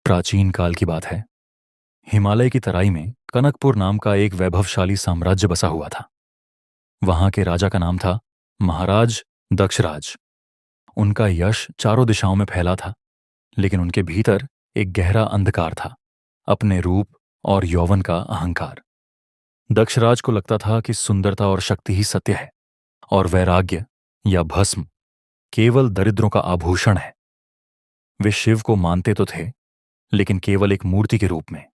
प्राचीन काल की बात है। हिमालय की तराई में कनकपुर नाम का एक वैभवशाली साम्राज्य बसा हुआ था। वहां के राजा का नाम था महाराज दक्षराज। उनका यश चारों दिशाओं में फैला था, लेकिन उनके भीतर एक गहरा अंधकार था, अपने रूप और यौवन का अहंकार। दक्षराज को लगता था कि सुंदरता और शक्ति ही सत्य है, और वैराग्य या भस्म केवल दरिद्रों का आभूषण है। वे शिव को मानते तो थे, लेकिन केवल एक मूर्ति के रूप में।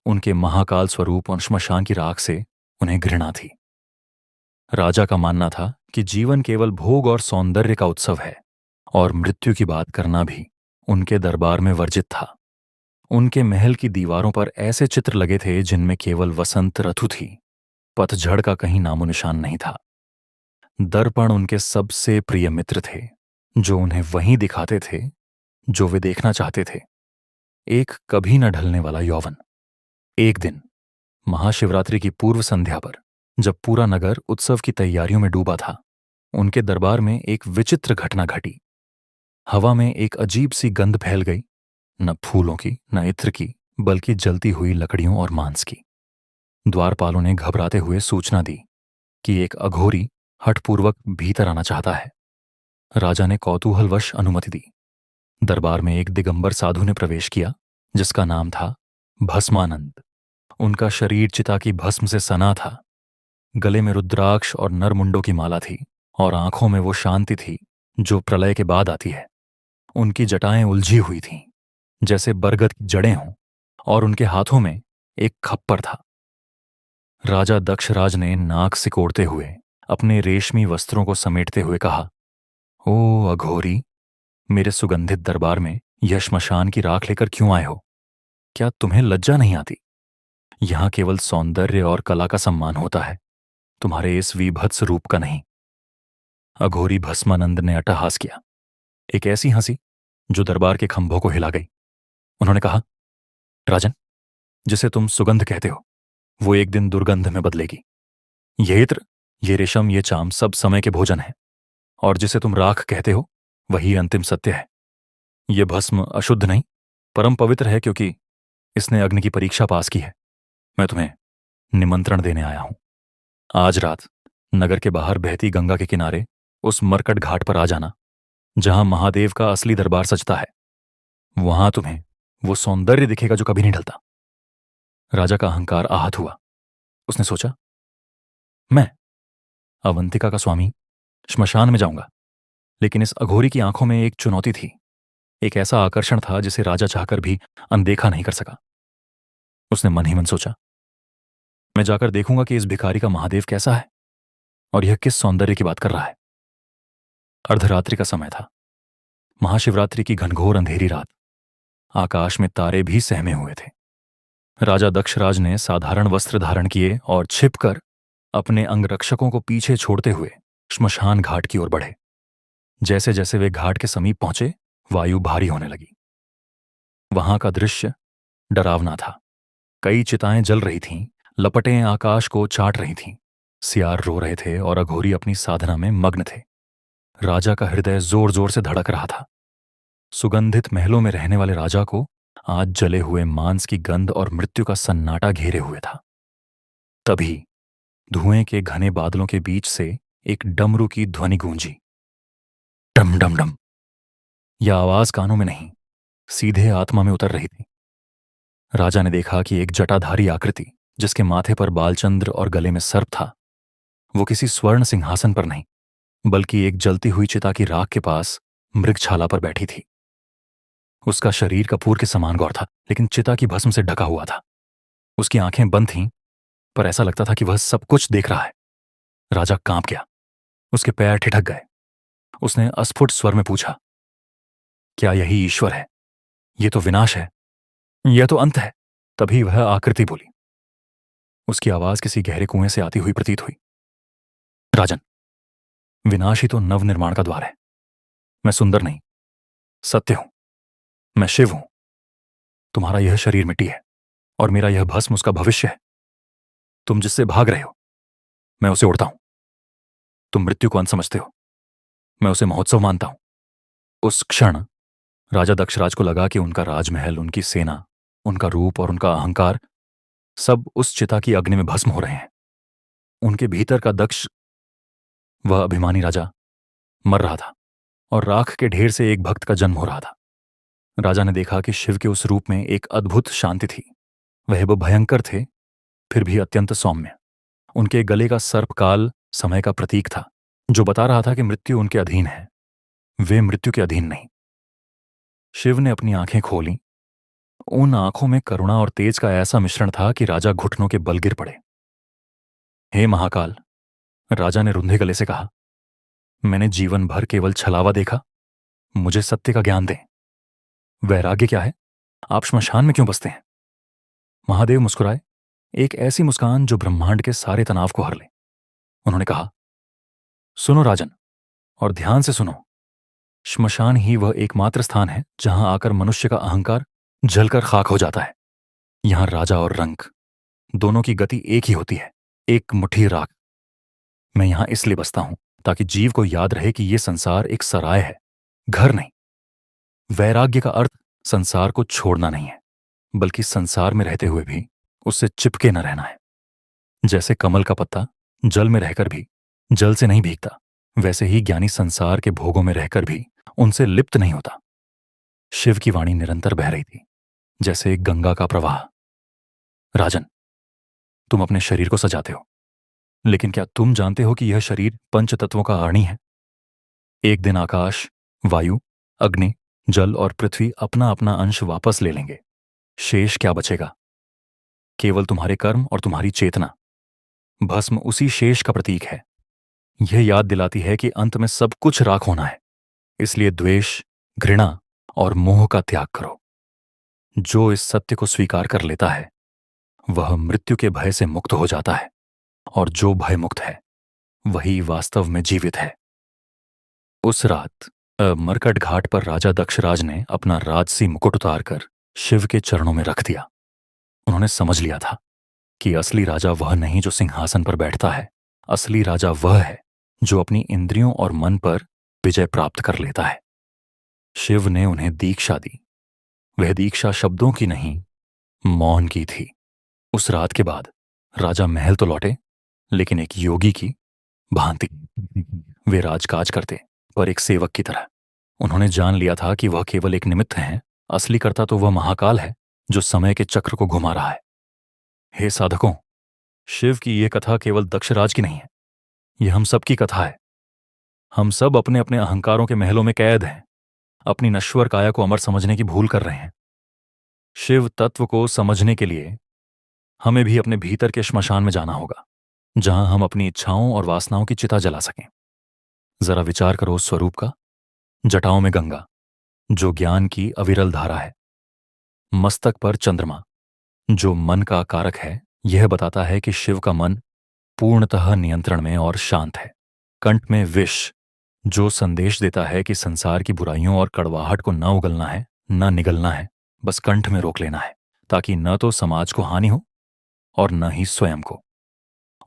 उनके महाकाल स्वरूप और श्मशान की राख से उन्हें घृणा थी। राजा का मानना था कि जीवन केवल भोग और सौंदर्य का उत्सव है, और मृत्यु की बात करना भी उनके दरबार में वर्जित था। उनके महल की दीवारों पर ऐसे चित्र लगे थे जिनमें केवल वसंत ऋतु थी, पतझड़ का कहीं नामो निशान नहीं था। दर्पण उनके सबसे प्रिय मित्र थे, जो उन्हें वहीं दिखाते थे जो वे देखना चाहते थे, एक कभी न ढलने वाला यौवन। एक दिन महाशिवरात्रि की पूर्व संध्या पर, जब पूरा नगर उत्सव की तैयारियों में डूबा था, उनके दरबार में एक विचित्र घटना घटी। हवा में एक अजीब सी गंध फैल गई, न फूलों की, न इत्र की, बल्कि जलती हुई लकड़ियों और मांस की। द्वारपालों ने घबराते हुए सूचना दी कि एक अघोरी हठपूर्वक भीतर आना चाहता है। राजा ने कौतूहलवश अनुमति दी। दरबार में एक दिगंबर साधु ने प्रवेश किया, जिसका नाम था भस्मानंद। उनका शरीर चिता की भस्म से सना था। गले में रुद्राक्ष और नरमुंडों की माला थी, और आंखों में वो शांति थी जो प्रलय के बाद आती है। उनकी जटाएं उलझी हुई थीं, जैसे बरगद की जड़ें हों, और उनके हाथों में एक खप्पर था। राजा दक्षराज ने नाक सिकोड़ते हुए, अपने रेशमी वस्त्रों को समेटते हुए कहा, ओ अघोरी, मेरे सुगंधित दरबार में यह श्मशान की राख लेकर क्यों आए हो? क्या तुम्हें लज्जा नहीं आती? यहां केवल सौंदर्य और कला का सम्मान होता है, तुम्हारे इस विभत्स रूप का नहीं। अघोरी भस्मानंद ने अट्टहास किया, एक ऐसी हंसी जो दरबार के खंभों को हिला गई। उन्होंने कहा, राजन, जिसे तुम सुगंध कहते हो, वो एक दिन दुर्गंध में बदलेगी। ये इत्र, ये रेशम, ये चाम सब समय के भोजन है, और जिसे तुम राख कहते हो, वही अंतिम सत्य है। ये भस्म अशुद्ध नहीं, परम पवित्र है, क्योंकि इसने अग्नि की परीक्षा पास की है। मैं तुम्हें निमंत्रण देने आया हूं। आज रात नगर के बाहर बहती गंगा के किनारे उस मरकट घाट पर आ जाना, जहां महादेव का असली दरबार सजता है। वहां तुम्हें वो सौंदर्य दिखेगा जो कभी नहीं ढलता। राजा का अहंकार आहत हुआ। उसने सोचा, मैं, अवंतिका का स्वामी, श्मशान में जाऊंगा। लेकिन इस अघोरी की आंखों में एक चुनौती थी, एक ऐसा आकर्षण था जिसे राजा चाहकर भी अनदेखा नहीं कर सका। उसने मन ही मन सोचा, मैं जाकर देखूंगा कि इस भिखारी का महादेव कैसा है, और यह किस सौंदर्य की बात कर रहा है। अर्धरात्रि का समय था, महाशिवरात्रि की घनघोर अंधेरी रात। आकाश में तारे भी सहमे हुए थे। राजा दक्षराज ने साधारण वस्त्र धारण किए और छिपकर अपने अंगरक्षकों को पीछे छोड़ते हुए श्मशान घाट की ओर बढ़े। जैसे जैसे वे घाट के समीप पहुंचे, वायु भारी होने लगी। वहां का दृश्य डरावना था। कई चिताएं जल रही थीं, लपटें आकाश को चाट रही थीं। सियार रो रहे थे और अघोरी अपनी साधना में मग्न थे। राजा का हृदय जोर जोर से धड़क रहा था। सुगंधित महलों में रहने वाले राजा को आज जले हुए मांस की गंध और मृत्यु का सन्नाटा घेरे हुए था। तभी धुएं के घने बादलों के बीच से एक डमरू की ध्वनि गूंजी, डम डम डम। यह आवाज कानों में नहीं, सीधे आत्मा में उतर रही थी। राजा ने देखा कि एक जटाधारी आकृति, जिसके माथे पर बालचंद्र और गले में सर्प था, वो किसी स्वर्ण सिंहासन पर नहीं, बल्कि एक जलती हुई चिता की राख के पास मृगछाला पर बैठी थी। उसका शरीर कपूर के समान गौर था, लेकिन चिता की भस्म से ढका हुआ था। उसकी आंखें बंद थीं, पर ऐसा लगता था कि वह सब कुछ देख रहा है। राजा कांप गया, उसके पैर ठिठक गए। उसने अस्फुट स्वर में पूछा, क्या यही ईश्वर है? यह तो विनाश है, यह तो अंत है। तभी वह आकृति बोली। उसकी आवाज किसी गहरे कुएं से आती हुई प्रतीत हुई, राजन, विनाश ही तो नवनिर्माण का द्वार है। मैं सुंदर नहीं, सत्य हूं। मैं शिव हूं। तुम्हारा यह शरीर मिट्टी है, और मेरा यह भस्म उसका भविष्य है। तुम जिससे भाग रहे हो, मैं उसे उड़ता हूं। तुम मृत्यु को अंत समझते हो, मैं उसे महोत्सव मानता हूं। उस क्षण राजा दक्षराज को लगा कि उनका राजमहल, उनकी सेना, उनका रूप और उनका अहंकार सब उस चिता की अग्नि में भस्म हो रहे हैं। उनके भीतर का दक्ष, वह अभिमानी राजा, मर रहा था और राख के ढेर से एक भक्त का जन्म हो रहा था। राजा ने देखा कि शिव के उस रूप में एक अद्भुत शांति थी। वह भयंकर थे, फिर भी अत्यंत सौम्य। उनके गले का सर्पकाल समय का प्रतीक था, जो बता रहा था कि मृत्यु उनके अधीन है, वे मृत्यु के अधीन नहीं। शिव ने अपनी आंखें खोली। उन आंखों में करुणा और तेज का ऐसा मिश्रण था कि राजा घुटनों के बल गिर पड़े। हे महाकाल, राजा ने रुंधे गले से कहा, मैंने जीवन भर केवल छलावा देखा, मुझे सत्य का ज्ञान दें। वैराग्य क्या है? आप श्मशान में क्यों बसते हैं? महादेव मुस्कुराए, एक ऐसी मुस्कान जो ब्रह्मांड के सारे तनाव को हर ले। उन्होंने कहा, सुनो राजन, और ध्यान से सुनो। श्मशान ही वह एकमात्र स्थान है जहां आकर मनुष्य का अहंकार जलकर खाक हो जाता है। यहां राजा और रंक दोनों की गति एक ही होती है, एक मुट्ठी राख। मैं यहां इसलिए बसता हूं ताकि जीव को याद रहे कि यह संसार एक सराय है, घर नहीं। वैराग्य का अर्थ संसार को छोड़ना नहीं है, बल्कि संसार में रहते हुए भी उससे चिपके न रहना है। जैसे कमल का पत्ता जल में रहकर भी जल से नहीं भीगता, वैसे ही ज्ञानी संसार के भोगों में रहकर भी उनसे लिप्त नहीं होता। शिव की वाणी निरंतर बह रही थी, जैसे एक गंगा का प्रवाह। राजन, तुम अपने शरीर को सजाते हो, लेकिन क्या तुम जानते हो कि यह शरीर पंचतत्वों का अरणी है? एक दिन आकाश, वायु, अग्नि, जल और पृथ्वी अपना अपना अंश वापस ले लेंगे। शेष क्या बचेगा? केवल तुम्हारे कर्म और तुम्हारी चेतना। भस्म उसी शेष का प्रतीक है। यह याद दिलाती है कि अंत में सब कुछ राख होना है। इसलिए द्वेष, घृणा और मोह का त्याग करो। जो इस सत्य को स्वीकार कर लेता है वह मृत्यु के भय से मुक्त हो जाता है, और जो भय मुक्त है वही वास्तव में जीवित है। उस रात मरकट घाट पर राजा दक्षराज ने अपना राजसी मुकुट उतारकर शिव के चरणों में रख दिया। उन्होंने समझ लिया था कि असली राजा वह नहीं जो सिंहासन पर बैठता है, असली राजा वह है जो अपनी इंद्रियों और मन पर विजय प्राप्त कर लेता है। शिव ने उन्हें दीक्षा दी। वह दीक्षा शब्दों की नहीं, मौन की थी। उस रात के बाद राजा महल तो लौटे, लेकिन एक योगी की भांति। वे राजकाज करते, पर एक सेवक की तरह। उन्होंने जान लिया था कि वह केवल एक निमित्त हैं, असली कर्ता तो वह महाकाल है जो समय के चक्र को घुमा रहा है। हे साधकों, शिव की यह कथा केवल दक्षराज की नहीं है, यह हम सब की कथा है। हम सब अपने अपने अहंकारों के महलों में कैद हैं, अपनी नश्वर काया को अमर समझने की भूल कर रहे हैं। शिव तत्व को समझने के लिए हमें भी अपने भीतर के श्मशान में जाना होगा, जहां हम अपनी इच्छाओं और वासनाओं की चिता जला सकें। जरा विचार करो उस स्वरूप का। जटाओं में गंगा, जो ज्ञान की अविरल धारा है। मस्तक पर चंद्रमा, जो मन का कारक है। यह बताता है कि शिव का मन पूर्णतः नियंत्रण में और शांत है। कंठ में विष, जो संदेश देता है कि संसार की बुराइयों और कड़वाहट को न उगलना है, न निगलना है, बस कंठ में रोक लेना है, ताकि न तो समाज को हानि हो और न ही स्वयं को।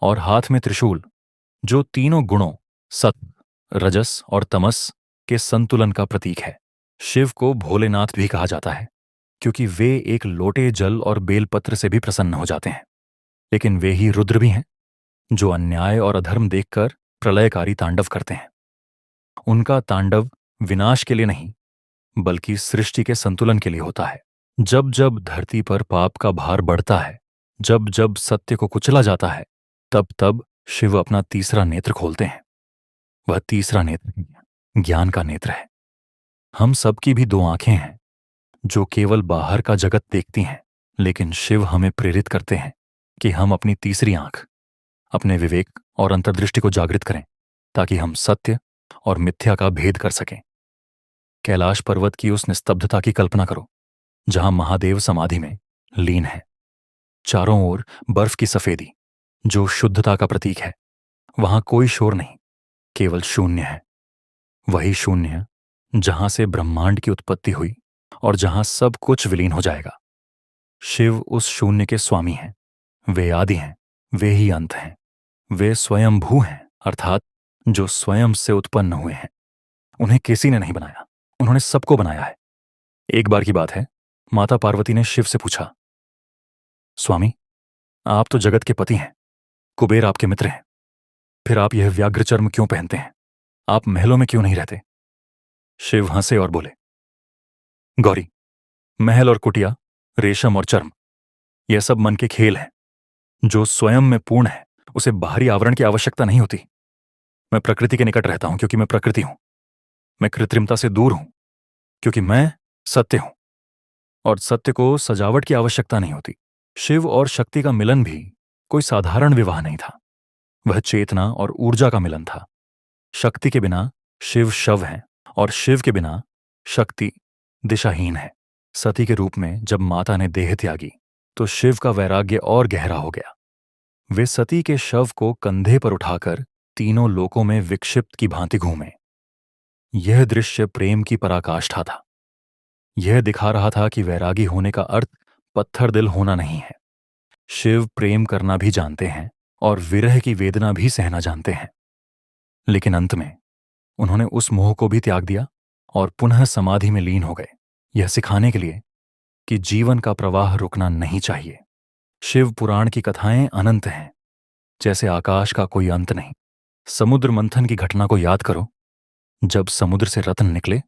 और हाथ में त्रिशूल, जो तीनों गुणों सत्व, रजस और तमस के संतुलन का प्रतीक है। शिव को भोलेनाथ भी कहा जाता है, क्योंकि वे एक लोटे जल और बेलपत्र से भी प्रसन्न हो जाते हैं। लेकिन वे ही रुद्र भी हैं, जो अन्याय और अधर्म देखकर प्रलयकारी तांडव करते हैं। उनका तांडव विनाश के लिए नहीं, बल्कि सृष्टि के संतुलन के लिए होता है। जब जब धरती पर पाप का भार बढ़ता है, जब जब सत्य को कुचला जाता है, तब तब शिव अपना तीसरा नेत्र खोलते हैं। वह तीसरा नेत्र ज्ञान का नेत्र है। हम सबकी भी दो आंखें हैं जो केवल बाहर का जगत देखती हैं, लेकिन शिव हमें प्रेरित करते हैं कि हम अपनी तीसरी आंख, अपने विवेक और अंतर्दृष्टि को जागृत करें, ताकि हम सत्य और मिथ्या का भेद कर सकें। कैलाश पर्वत की उस निस्तब्धता की कल्पना करो जहां महादेव समाधि में लीन है। चारों ओर बर्फ की सफेदी, जो शुद्धता का प्रतीक है। वहां कोई शोर नहीं, केवल शून्य है। वही शून्य जहां से ब्रह्मांड की उत्पत्ति हुई और जहां सब कुछ विलीन हो जाएगा। शिव उस शून्य के स्वामी हैं। वे आदि हैं, वे ही अंत हैं। वे स्वयंभू हैं, अर्थात जो स्वयं से उत्पन्न हुए हैं। उन्हें किसी ने नहीं बनाया, उन्होंने सबको बनाया है। एक बार की बात है, माता पार्वती ने शिव से पूछा, स्वामी, आप तो जगत के पति हैं, कुबेर आपके मित्र हैं, फिर आप यह व्याघ्र चर्म क्यों पहनते हैं? आप महलों में क्यों नहीं रहते? शिव हंसे और बोले, गौरी, महल और कुटिया, रेशम और चर्म, यह सब मन के खेल हैं। जो स्वयं में पूर्ण है उसे बाहरी आवरण की आवश्यकता नहीं होती। मैं प्रकृति के निकट रहता हूं क्योंकि मैं प्रकृति हूं। मैं कृत्रिमता से दूर हूं क्योंकि मैं सत्य हूं, और सत्य को सजावट की आवश्यकता नहीं होती। शिव और शक्ति का मिलन भी कोई साधारण विवाह नहीं था। वह चेतना और ऊर्जा का मिलन था। शक्ति के बिना शिव शव है और शिव के बिना शक्ति दिशाहीन है। सती के रूप में जब माता ने देह त्यागी तो शिव का वैराग्य और गहरा हो गया। वे सती के शव को कंधे पर उठाकर तीनों लोकों में विक्षिप्त की भांति घूमे। यह दृश्य प्रेम की पराकाष्ठा था। यह दिखा रहा था कि वैरागी होने का अर्थ पत्थर दिल होना नहीं है। शिव प्रेम करना भी जानते हैं और विरह की वेदना भी सहना जानते हैं, लेकिन अंत में उन्होंने उस मोह को भी त्याग दिया और पुनः समाधि में लीन हो गए, यह सिखाने के लिए कि जीवन का प्रवाह रुकना नहीं चाहिए। शिव पुराण की कथाएं अनंत हैं, जैसे आकाश का कोई अंत नहीं। समुद्र मंथन की घटना को याद करो। जब समुद्र से रत्न निकले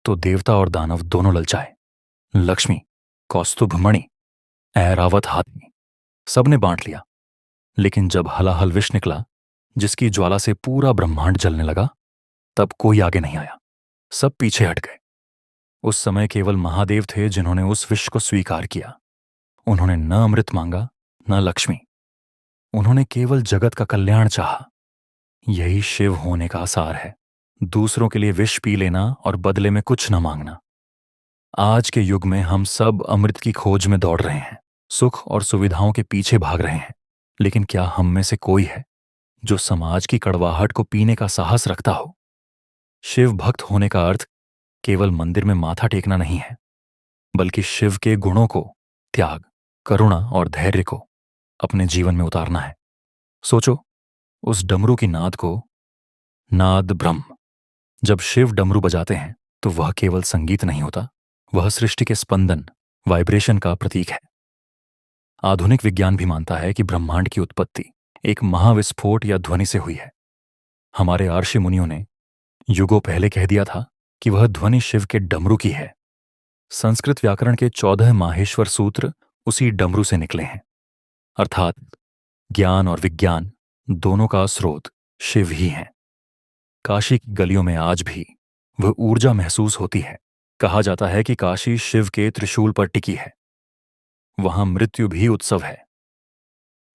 तो देवता और दानव दोनों ललचाए। लक्ष्मी, कौस्तुभ मणि, ऐरावत हाथी, सबने बांट लिया। लेकिन जब हलाहल विष निकला, जिसकी ज्वाला से पूरा ब्रह्मांड जलने लगा, तब कोई आगे नहीं आया। सब पीछे हट गए। उस समय केवल महादेव थे जिन्होंने उस विष को स्वीकार किया। उन्होंने न अमृत मांगा, न लक्ष्मी। उन्होंने केवल जगत का कल्याण चाहा। यही शिव होने का आसार है। दूसरों के लिए विष पी लेना और बदले में कुछ न मांगना। आज के युग में हम सब अमृत की खोज में दौड़ रहे हैं, सुख और सुविधाओं के पीछे भाग रहे हैं, लेकिन क्या हम में से कोई है जो समाज की कड़वाहट को पीने का साहस रखता हो? शिव भक्त होने का अर्थ केवल मंदिर में माथा टेकना नहीं है, बल्कि शिव के गुणों को, त्याग, करुणा और धैर्य को अपने जीवन में उतारना है। सोचो उस डमरू की नाद को, नाद ब्रह्म। जब शिव डमरू बजाते हैं तो वह केवल संगीत नहीं होता, वह सृष्टि के स्पंदन, वाइब्रेशन का प्रतीक है। आधुनिक विज्ञान भी मानता है कि ब्रह्मांड की उत्पत्ति एक महाविस्फोट या ध्वनि से हुई है। हमारे आर्षि मुनियों ने युगों पहले कह दिया था कि वह ध्वनि शिव के डमरू की है। संस्कृत व्याकरण के 14 माहेश्वर सूत्र उसी डमरू से निकले हैं। अर्थात ज्ञान और विज्ञान दोनों का स्रोत शिव ही है। काशी की गलियों में आज भी वह ऊर्जा महसूस होती है। कहा जाता है कि काशी शिव के त्रिशूल पर टिकी है। वहां मृत्यु भी उत्सव है।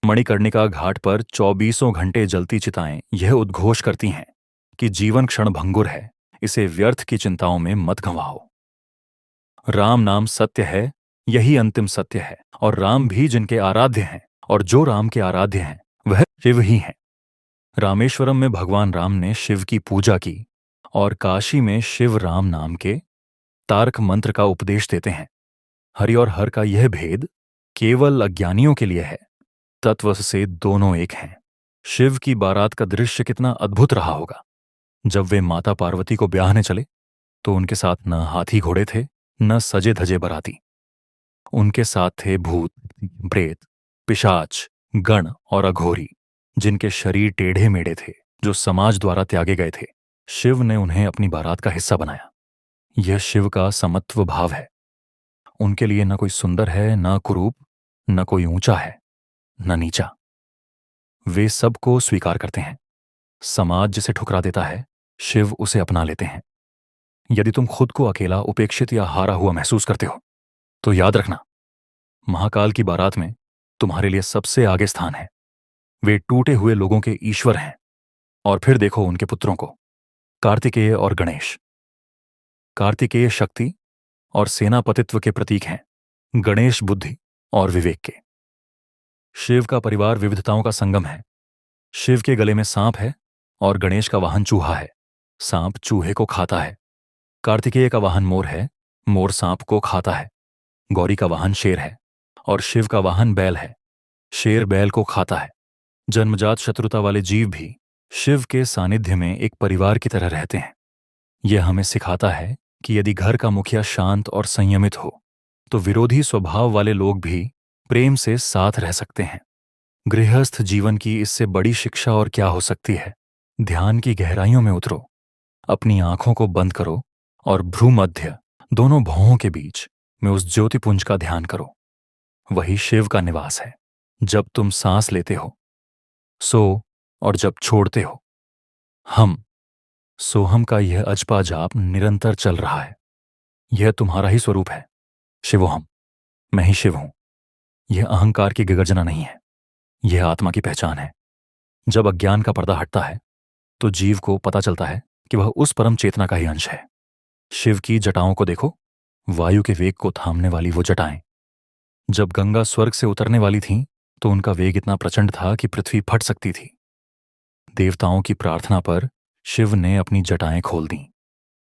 मणिकर्णिका घाट पर 24 घंटे जलती चिताएं यह उद्घोष करती हैं कि जीवन क्षण भंगुर है, इसे व्यर्थ की चिंताओं में मत गंवाओ। राम नाम सत्य है, यही अंतिम सत्य है, और राम भी जिनके आराध्य हैं और जो राम के आराध्य हैं वह शिव ही हैं। रामेश्वरम में भगवान राम ने शिव की पूजा की और काशी में शिव राम नाम के तारक मंत्र का उपदेश देते हैं। हरि और हर का यह भेद केवल अज्ञानियों के लिए है, तत्व से दोनों एक हैं। शिव की बारात का दृश्य कितना अद्भुत रहा होगा। जब वे माता पार्वती को ब्याहने चले तो उनके साथ न हाथी घोड़े थे, न सजे धजे बराती। उनके साथ थे भूत, प्रेत, पिशाच, गण और अघोरी, जिनके शरीर टेढ़े मेढ़े थे, जो समाज द्वारा त्यागे गए थे। शिव ने उन्हें अपनी बारात का हिस्सा बनाया। यह शिव का समत्व भाव है। उनके लिए न कोई सुंदर है, न कुरूप, न कोई ऊंचा है, न नीचा। वे सबको स्वीकार करते हैं। समाज जिसे ठुकरा देता है, शिव उसे अपना लेते हैं। यदि तुम खुद को अकेला, उपेक्षित या हारा हुआ महसूस करते हो तो याद रखना, महाकाल की बारात में तुम्हारे लिए सबसे आगे स्थान है। वे टूटे हुए लोगों के ईश्वर हैं। और फिर देखो उनके पुत्रों को, कार्तिकेय और गणेश। कार्तिकेय शक्ति और सेनापतित्व के प्रतीक हैं, गणेश बुद्धि और विवेक के। शिव का परिवार विविधताओं का संगम है। शिव के गले में सांप है और गणेश का वाहन चूहा है। सांप चूहे को खाता है। कार्तिकेय का वाहन मोर है, मोर सांप को खाता है। गौरी का वाहन शेर है और शिव का वाहन बैल है, शेर बैल को खाता है। जन्मजात शत्रुता वाले जीव भी शिव के सानिध्य में एक परिवार की तरह रहते हैं। यह हमें सिखाता है कि यदि घर का मुखिया शांत और संयमित हो तो विरोधी स्वभाव वाले लोग भी प्रेम से साथ रह सकते हैं। गृहस्थ जीवन की इससे बड़ी शिक्षा और क्या हो सकती है। ध्यान की गहराइयों में उतरो, अपनी आंखों को बंद करो और भ्रूमध्य दोनों भौहों के बीच में उस ज्योतिपुंज का ध्यान करो। वही शिव का निवास है। जब तुम सांस लेते हो सो और जब छोड़ते हो हम, सोहम का यह अजपा जाप निरंतर चल रहा है। यह तुम्हारा ही स्वरूप है। शिवोहम, मैं ही शिव हूं। यह अहंकार की गर्जना नहीं है, यह आत्मा की पहचान है। जब अज्ञान का पर्दा हटता है तो जीव को पता चलता है कि वह उस परम चेतना का ही अंश है। शिव की जटाओं को देखो, वायु के वेग को थामने वाली वो जटाएं। जब गंगा स्वर्ग से उतरने वाली थीं तो उनका वेग इतना प्रचंड था कि पृथ्वी फट सकती थी। देवताओं की प्रार्थना पर शिव ने अपनी जटाएं खोल दीं।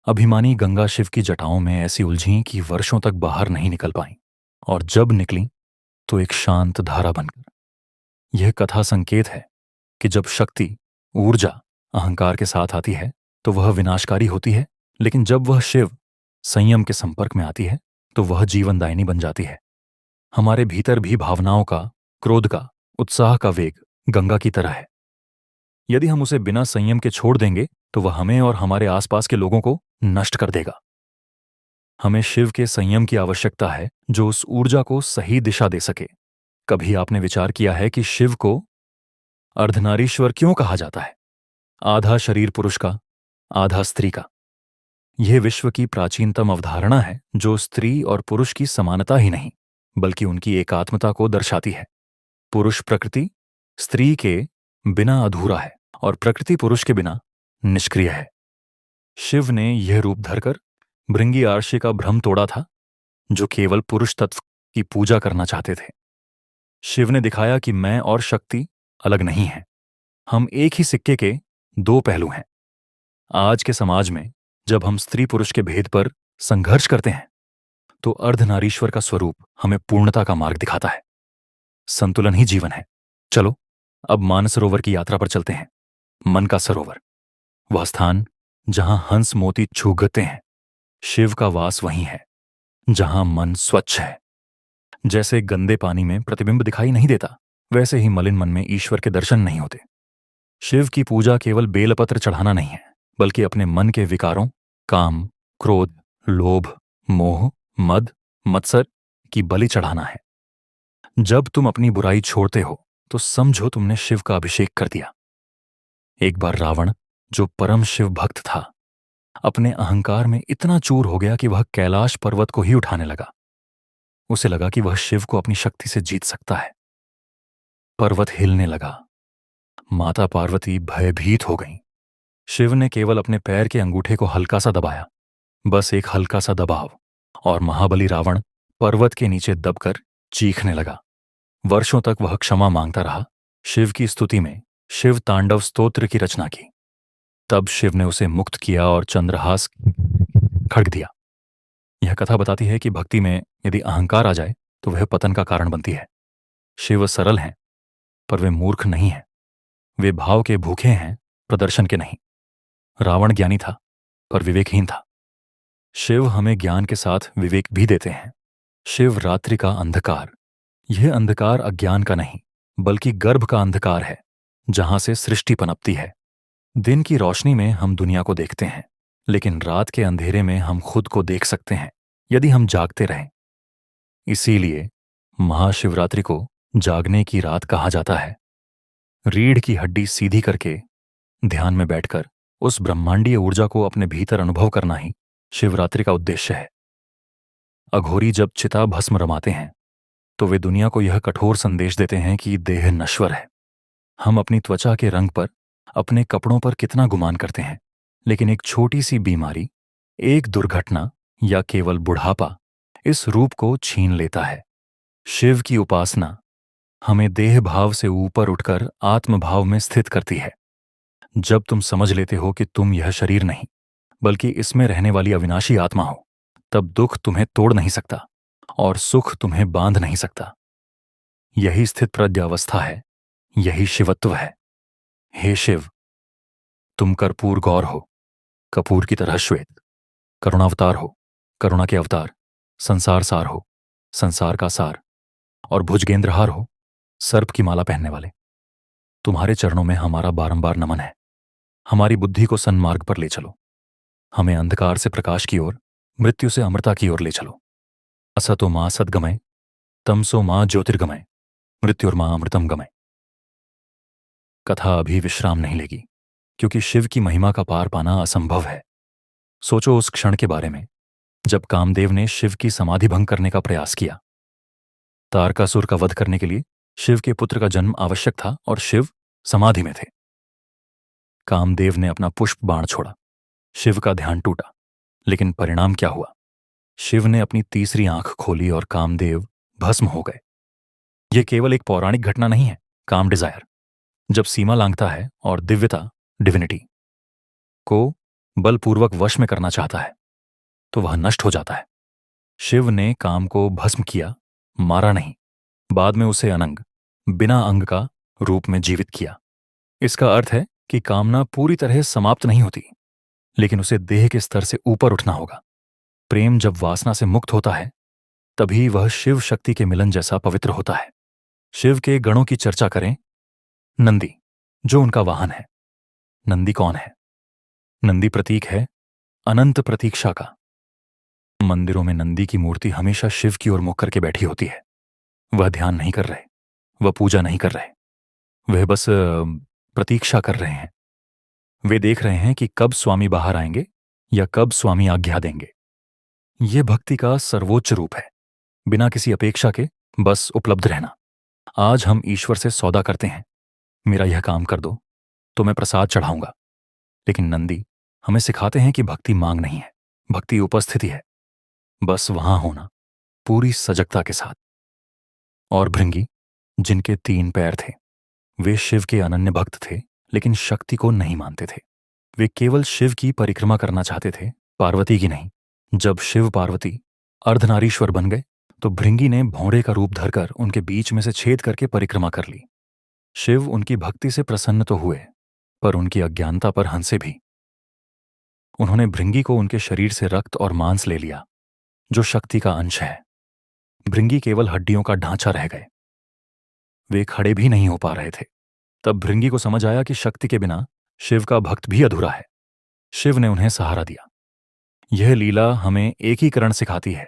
अभिमानी गंगा शिव की जटाओं में ऐसी उलझीं कि वर्षों तक बाहर नहीं निकल पाईं, और जब निकली तो एक शांत धारा बनकर। यह कथा संकेत है कि जब शक्ति, ऊर्जा अहंकार के साथ आती है तो वह विनाशकारी होती है, लेकिन जब वह शिव, संयम के संपर्क में आती है तो वह जीवनदायिनी बन जाती है। हमारे भीतर भी भावनाओं का, क्रोध का, उत्साह का वेग गंगा की तरह है। यदि हम उसे बिना संयम के छोड़ देंगे तो वह हमें और हमारे आसपास के लोगों को नष्ट कर देगा। हमें शिव के संयम की आवश्यकता है जो उस ऊर्जा को सही दिशा दे सके। कभी आपने विचार किया है कि शिव को अर्धनारीश्वर क्यों कहा जाता है? आधा शरीर पुरुष का, आधा स्त्री का। यह विश्व की प्राचीनतम अवधारणा है जो स्त्री और पुरुष की समानता ही नहीं बल्कि उनकी एकात्मता को दर्शाती है। पुरुष प्रकृति स्त्री के बिना अधूरा है और प्रकृति पुरुष के बिना निष्क्रिय है। शिव ने यह रूप धरकर भृंगी आर्षि का भ्रम तोड़ा था जो केवल पुरुष तत्व की पूजा करना चाहते थे। शिव ने दिखाया कि मैं और शक्ति अलग नहीं हैं, हम एक ही सिक्के के दो पहलू हैं। आज के समाज में जब हम स्त्री पुरुष के भेद पर संघर्ष करते हैं तो अर्धनारीश्वर का स्वरूप हमें पूर्णता का मार्ग दिखाता है। संतुलन ही जीवन है। चलो अब मानसरोवर की यात्रा पर चलते हैं। मन का सरोवर, वह स्थान जहां हंस मोती छूगते हैं। शिव का वास वहीं है जहां मन स्वच्छ है। जैसे गंदे पानी में प्रतिबिंब दिखाई नहीं देता, वैसे ही मलिन मन में ईश्वर के दर्शन नहीं होते। शिव की पूजा केवल बेलपत्र चढ़ाना नहीं है बल्कि अपने मन के विकारों, काम, क्रोध, लोभ, मोह, मद, मत्सर की बलि चढ़ाना है। जब तुम अपनी बुराई छोड़ते हो तो समझो तुमने शिव का अभिषेक कर दिया। एक बार रावण, जो परम शिव भक्त था, अपने अहंकार में इतना चूर हो गया कि वह कैलाश पर्वत को ही उठाने लगा। उसे लगा कि वह शिव को अपनी शक्ति से जीत सकता है। पर्वत हिलने लगा। माता पार्वती भयभीत हो गईं। शिव ने केवल अपने पैर के अंगूठे को हल्का सा दबाया, बस एक हल्का सा दबाव, और महाबली रावण पर्वत के नीचे दबकर चीखने लगा। वर्षों तक वह क्षमा मांगता रहा, शिव की स्तुति में शिव तांडव स्तोत्र की रचना की। तब शिव ने उसे मुक्त किया और चंद्रहास खड़क दिया। यह कथा बताती है कि भक्ति में यदि अहंकार आ जाए तो वह पतन का कारण बनती है। शिव सरल हैं, पर वे मूर्ख नहीं हैं। वे भाव के भूखे हैं, प्रदर्शन के नहीं। रावण ज्ञानी था, पर विवेकहीन था। शिव हमें ज्ञान के साथ विवेक भी देते हैं। शिव रात्रि का अंधकार, यह अंधकार अज्ञान का नहीं बल्कि गर्भ का अंधकार है जहां से सृष्टि पनपती है। दिन की रोशनी में हम दुनिया को देखते हैं, लेकिन रात के अंधेरे में हम खुद को देख सकते हैं यदि हम जागते रहें। इसीलिए महाशिवरात्रि को जागने की रात कहा जाता है। रीढ़ की हड्डी सीधी करके ध्यान में बैठकर उस ब्रह्मांडीय ऊर्जा को अपने भीतर अनुभव करना ही शिवरात्रि का उद्देश्य है। अघोरी जब चिता भस्म रमाते हैं तो वे दुनिया को यह कठोर संदेश देते हैं कि देह नश्वर है। हम अपनी त्वचा के रंग पर, अपने कपड़ों पर कितना गुमान करते हैं, लेकिन एक छोटी सी बीमारी, एक दुर्घटना या केवल बुढ़ापा इस रूप को छीन लेता है। शिव की उपासना हमें देह भाव से ऊपर उठकर आत्मभाव में स्थित करती है। जब तुम समझ लेते हो कि तुम यह शरीर नहीं बल्कि इसमें रहने वाली अविनाशी आत्मा हो, तब दुख तुम्हें तोड़ नहीं सकता और सुख तुम्हें बांध नहीं सकता। यही स्थित प्रज्ञावस्था है, यही शिवत्व है। हे शिव, तुम कर्पूर गौर हो, कपूर की तरह श्वेत। करुणावतार हो, करुणा के अवतार, संसार सार हो, संसार का सार, और भुजगेंद्रहार हो, सर्प की माला पहनने वाले। तुम्हारे चरणों में हमारा बारंबार नमन है। हमारी बुद्धि को सन्मार्ग पर ले चलो। हमें अंधकार से प्रकाश की ओर, मृत्यु से अमरता की ओर ले चलो। असतो मां सद्गमय, तमसो मां ज्योतिर्गमय, मृत्युर्मां अमृतम गमय। कथा अभी विश्राम नहीं लेगी, क्योंकि शिव की महिमा का पार पाना असंभव है। सोचो उस क्षण के बारे में जब कामदेव ने शिव की समाधि भंग करने का प्रयास किया। तारकासुर का वध करने के लिए शिव के पुत्र का जन्म आवश्यक था और शिव समाधि में थे। कामदेव ने अपना पुष्प बाण छोड़ा, शिव का ध्यान टूटा, लेकिन परिणाम क्या हुआ? शिव ने अपनी तीसरी आंख खोली और कामदेव भस्म हो गए। यह केवल एक पौराणिक घटना नहीं है। काम डिजायर जब सीमा लांघता है और दिव्यता, डिविनिटी, को बलपूर्वक वश में करना चाहता है तो वह नष्ट हो जाता है। शिव ने काम को भस्म किया, मारा नहीं। बाद में उसे अनंग, बिना अंग का रूप में जीवित किया। इसका अर्थ है कि कामना पूरी तरह समाप्त नहीं होती, लेकिन उसे देह के स्तर से ऊपर उठना होगा। प्रेम जब वासना से मुक्त होता है तभी वह शिव शक्ति के मिलन जैसा पवित्र होता है। शिव के गणों की चर्चा करें। नंदी, जो उनका वाहन है। नंदी कौन है? नंदी प्रतीक है अनंत प्रतीक्षा का। मंदिरों में नंदी की मूर्ति हमेशा शिव की ओर मुख करके बैठी होती है। वह ध्यान नहीं कर रहे, वह पूजा नहीं कर रहे, वह बस प्रतीक्षा कर रहे हैं। वे देख रहे हैं कि कब स्वामी बाहर आएंगे या कब स्वामी आज्ञा देंगे। यह भक्ति का सर्वोच्च रूप है, बिना किसी अपेक्षा के बस उपलब्ध रहना। आज हम ईश्वर से सौदा करते हैं, मेरा यह काम कर दो तो मैं प्रसाद चढ़ाऊंगा। लेकिन नंदी हमें सिखाते हैं कि भक्ति मांग नहीं है, भक्ति उपस्थिति है, बस वहां होना, पूरी सजगता के साथ। और भृंगी, जिनके 3 पैर थे, वे शिव के अनन्य भक्त थे, लेकिन शक्ति को नहीं मानते थे। वे केवल शिव की परिक्रमा करना चाहते थे, पार्वती की नहीं। जब शिव पार्वती अर्धनारीश्वर बन गए तो भृंगी ने भौंरे का रूप धरकर उनके बीच में से छेद करके परिक्रमा कर ली। शिव उनकी भक्ति से प्रसन्न तो हुए, पर उनकी अज्ञानता पर हंसे भी। उन्होंने भृंगी को उनके शरीर से रक्त और मांस ले लिया, जो शक्ति का अंश है। भृंगी केवल हड्डियों का ढांचा रह गए। वे खड़े भी नहीं हो पा रहे थे। तब भृंगी को समझ आया कि शक्ति के बिना शिव का भक्त भी अधूरा है। शिव ने उन्हें सहारा दिया। यह लीला हमें एकीकरण सिखाती है।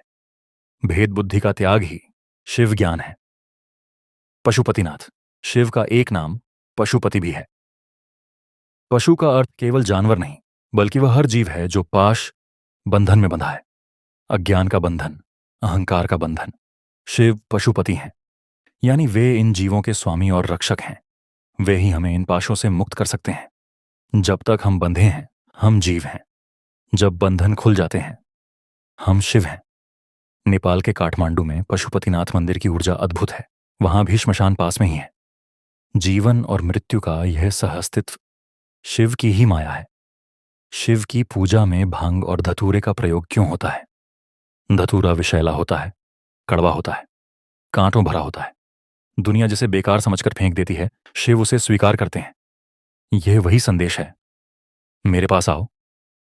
भेद बुद्धि का त्याग ही शिव ज्ञान है। पशुपतिनाथ, शिव का एक नाम पशुपति भी है। पशु का अर्थ केवल जानवर नहीं, बल्कि वह हर जीव है जो पाश बंधन में बंधा है। अज्ञान का बंधन, अहंकार का बंधन। शिव पशुपति हैं, यानी वे इन जीवों के स्वामी और रक्षक हैं। वे ही हमें इन पाशों से मुक्त कर सकते हैं। जब तक हम बंधे हैं, हम जीव हैं। जब बंधन खुल जाते हैं, हम शिव हैं। नेपाल के काठमांडू में पशुपतिनाथ मंदिर की ऊर्जा अद्भुत है। वहां भी श्मशान पास में ही है। जीवन और मृत्यु का यह सहअस्तित्व शिव की ही माया है। शिव की पूजा में भांग और धतूरे का प्रयोग क्यों होता है? धतूरा विषैला होता है, कड़वा होता है, कांटों भरा होता है। दुनिया जिसे बेकार समझकर फेंक देती है, शिव उसे स्वीकार करते हैं। यह वही संदेश है। मेरे पास आओ,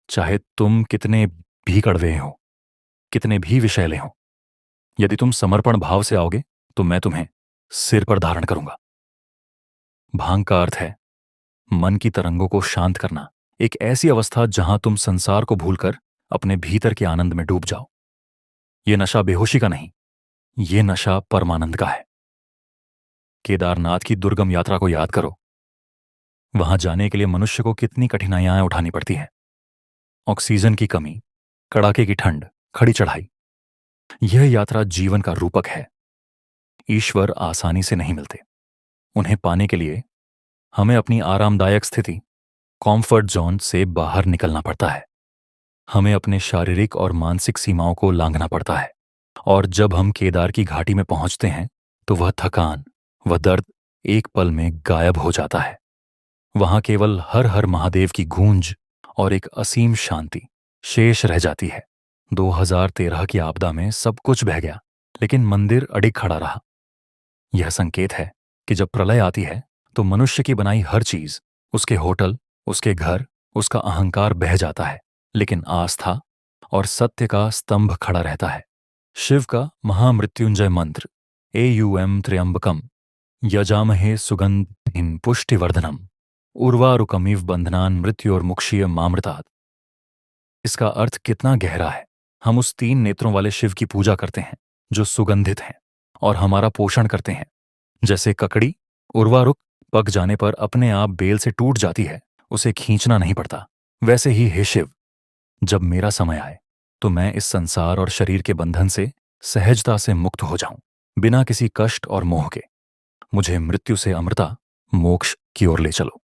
चाहे तुम कितने भी कड़वे हो, कितने भी विषैले हो। यदि तुम समर्पण भाव से आओगे तो मैं तुम्हें सिर पर धारण करूंगा। भांग का अर्थ है मन की तरंगों को शांत करना, एक ऐसी अवस्था जहां तुम संसार को भूलकर अपने भीतर के आनंद में डूब जाओ। यह नशा बेहोशी का नहीं, यह नशा परमानंद का है। केदारनाथ की दुर्गम यात्रा को याद करो। वहां जाने के लिए मनुष्य को कितनी कठिनाइयां उठानी पड़ती हैं। ऑक्सीजन की कमी, कड़ाके की ठंड, खड़ी चढ़ाई। यह यात्रा जीवन का रूपक है। ईश्वर आसानी से नहीं मिलते। उन्हें पाने के लिए हमें अपनी आरामदायक स्थिति, कॉम्फर्ट जोन से बाहर निकलना पड़ता है। हमें अपने शारीरिक और मानसिक सीमाओं को लांघना पड़ता है। और जब हम केदार की घाटी में पहुंचते हैं तो वह थकान, वह दर्द एक पल में गायब हो जाता है। वहां केवल हर हर महादेव की गूंज और एक असीम शांति शेष रह जाती है। 2013 की आपदा में सब कुछ बह गया, लेकिन मंदिर अडिग खड़ा रहा। यह संकेत है कि जब प्रलय आती है तो मनुष्य की बनाई हर चीज, उसके होटल, उसके घर, उसका अहंकार बह जाता है, लेकिन आस्था और सत्य का स्तंभ खड़ा रहता है। शिव का महामृत्युंजय मंत्र एयूएम त्र्यंबकम यजामहे सुगंधिं पुष्टिवर्धनम उर्वारुकमिव बंधनान मृत्योर्मुक्षीय मामृतात्। इसका अर्थ कितना गहरा है। हम उस 3 नेत्रों वाले शिव की पूजा करते हैं जो सुगंधित हैं और हमारा पोषण करते हैं। जैसे ककड़ी उर्वारुक पक जाने पर अपने आप बेल से टूट जाती है, उसे खींचना नहीं पड़ता, वैसे ही हे शिव, जब मेरा समय आए तो मैं इस संसार और शरीर के बंधन से सहजता से मुक्त हो जाऊं, बिना किसी कष्ट और मोह के। मुझे मृत्यु से अमृता मोक्ष की ओर ले चलो।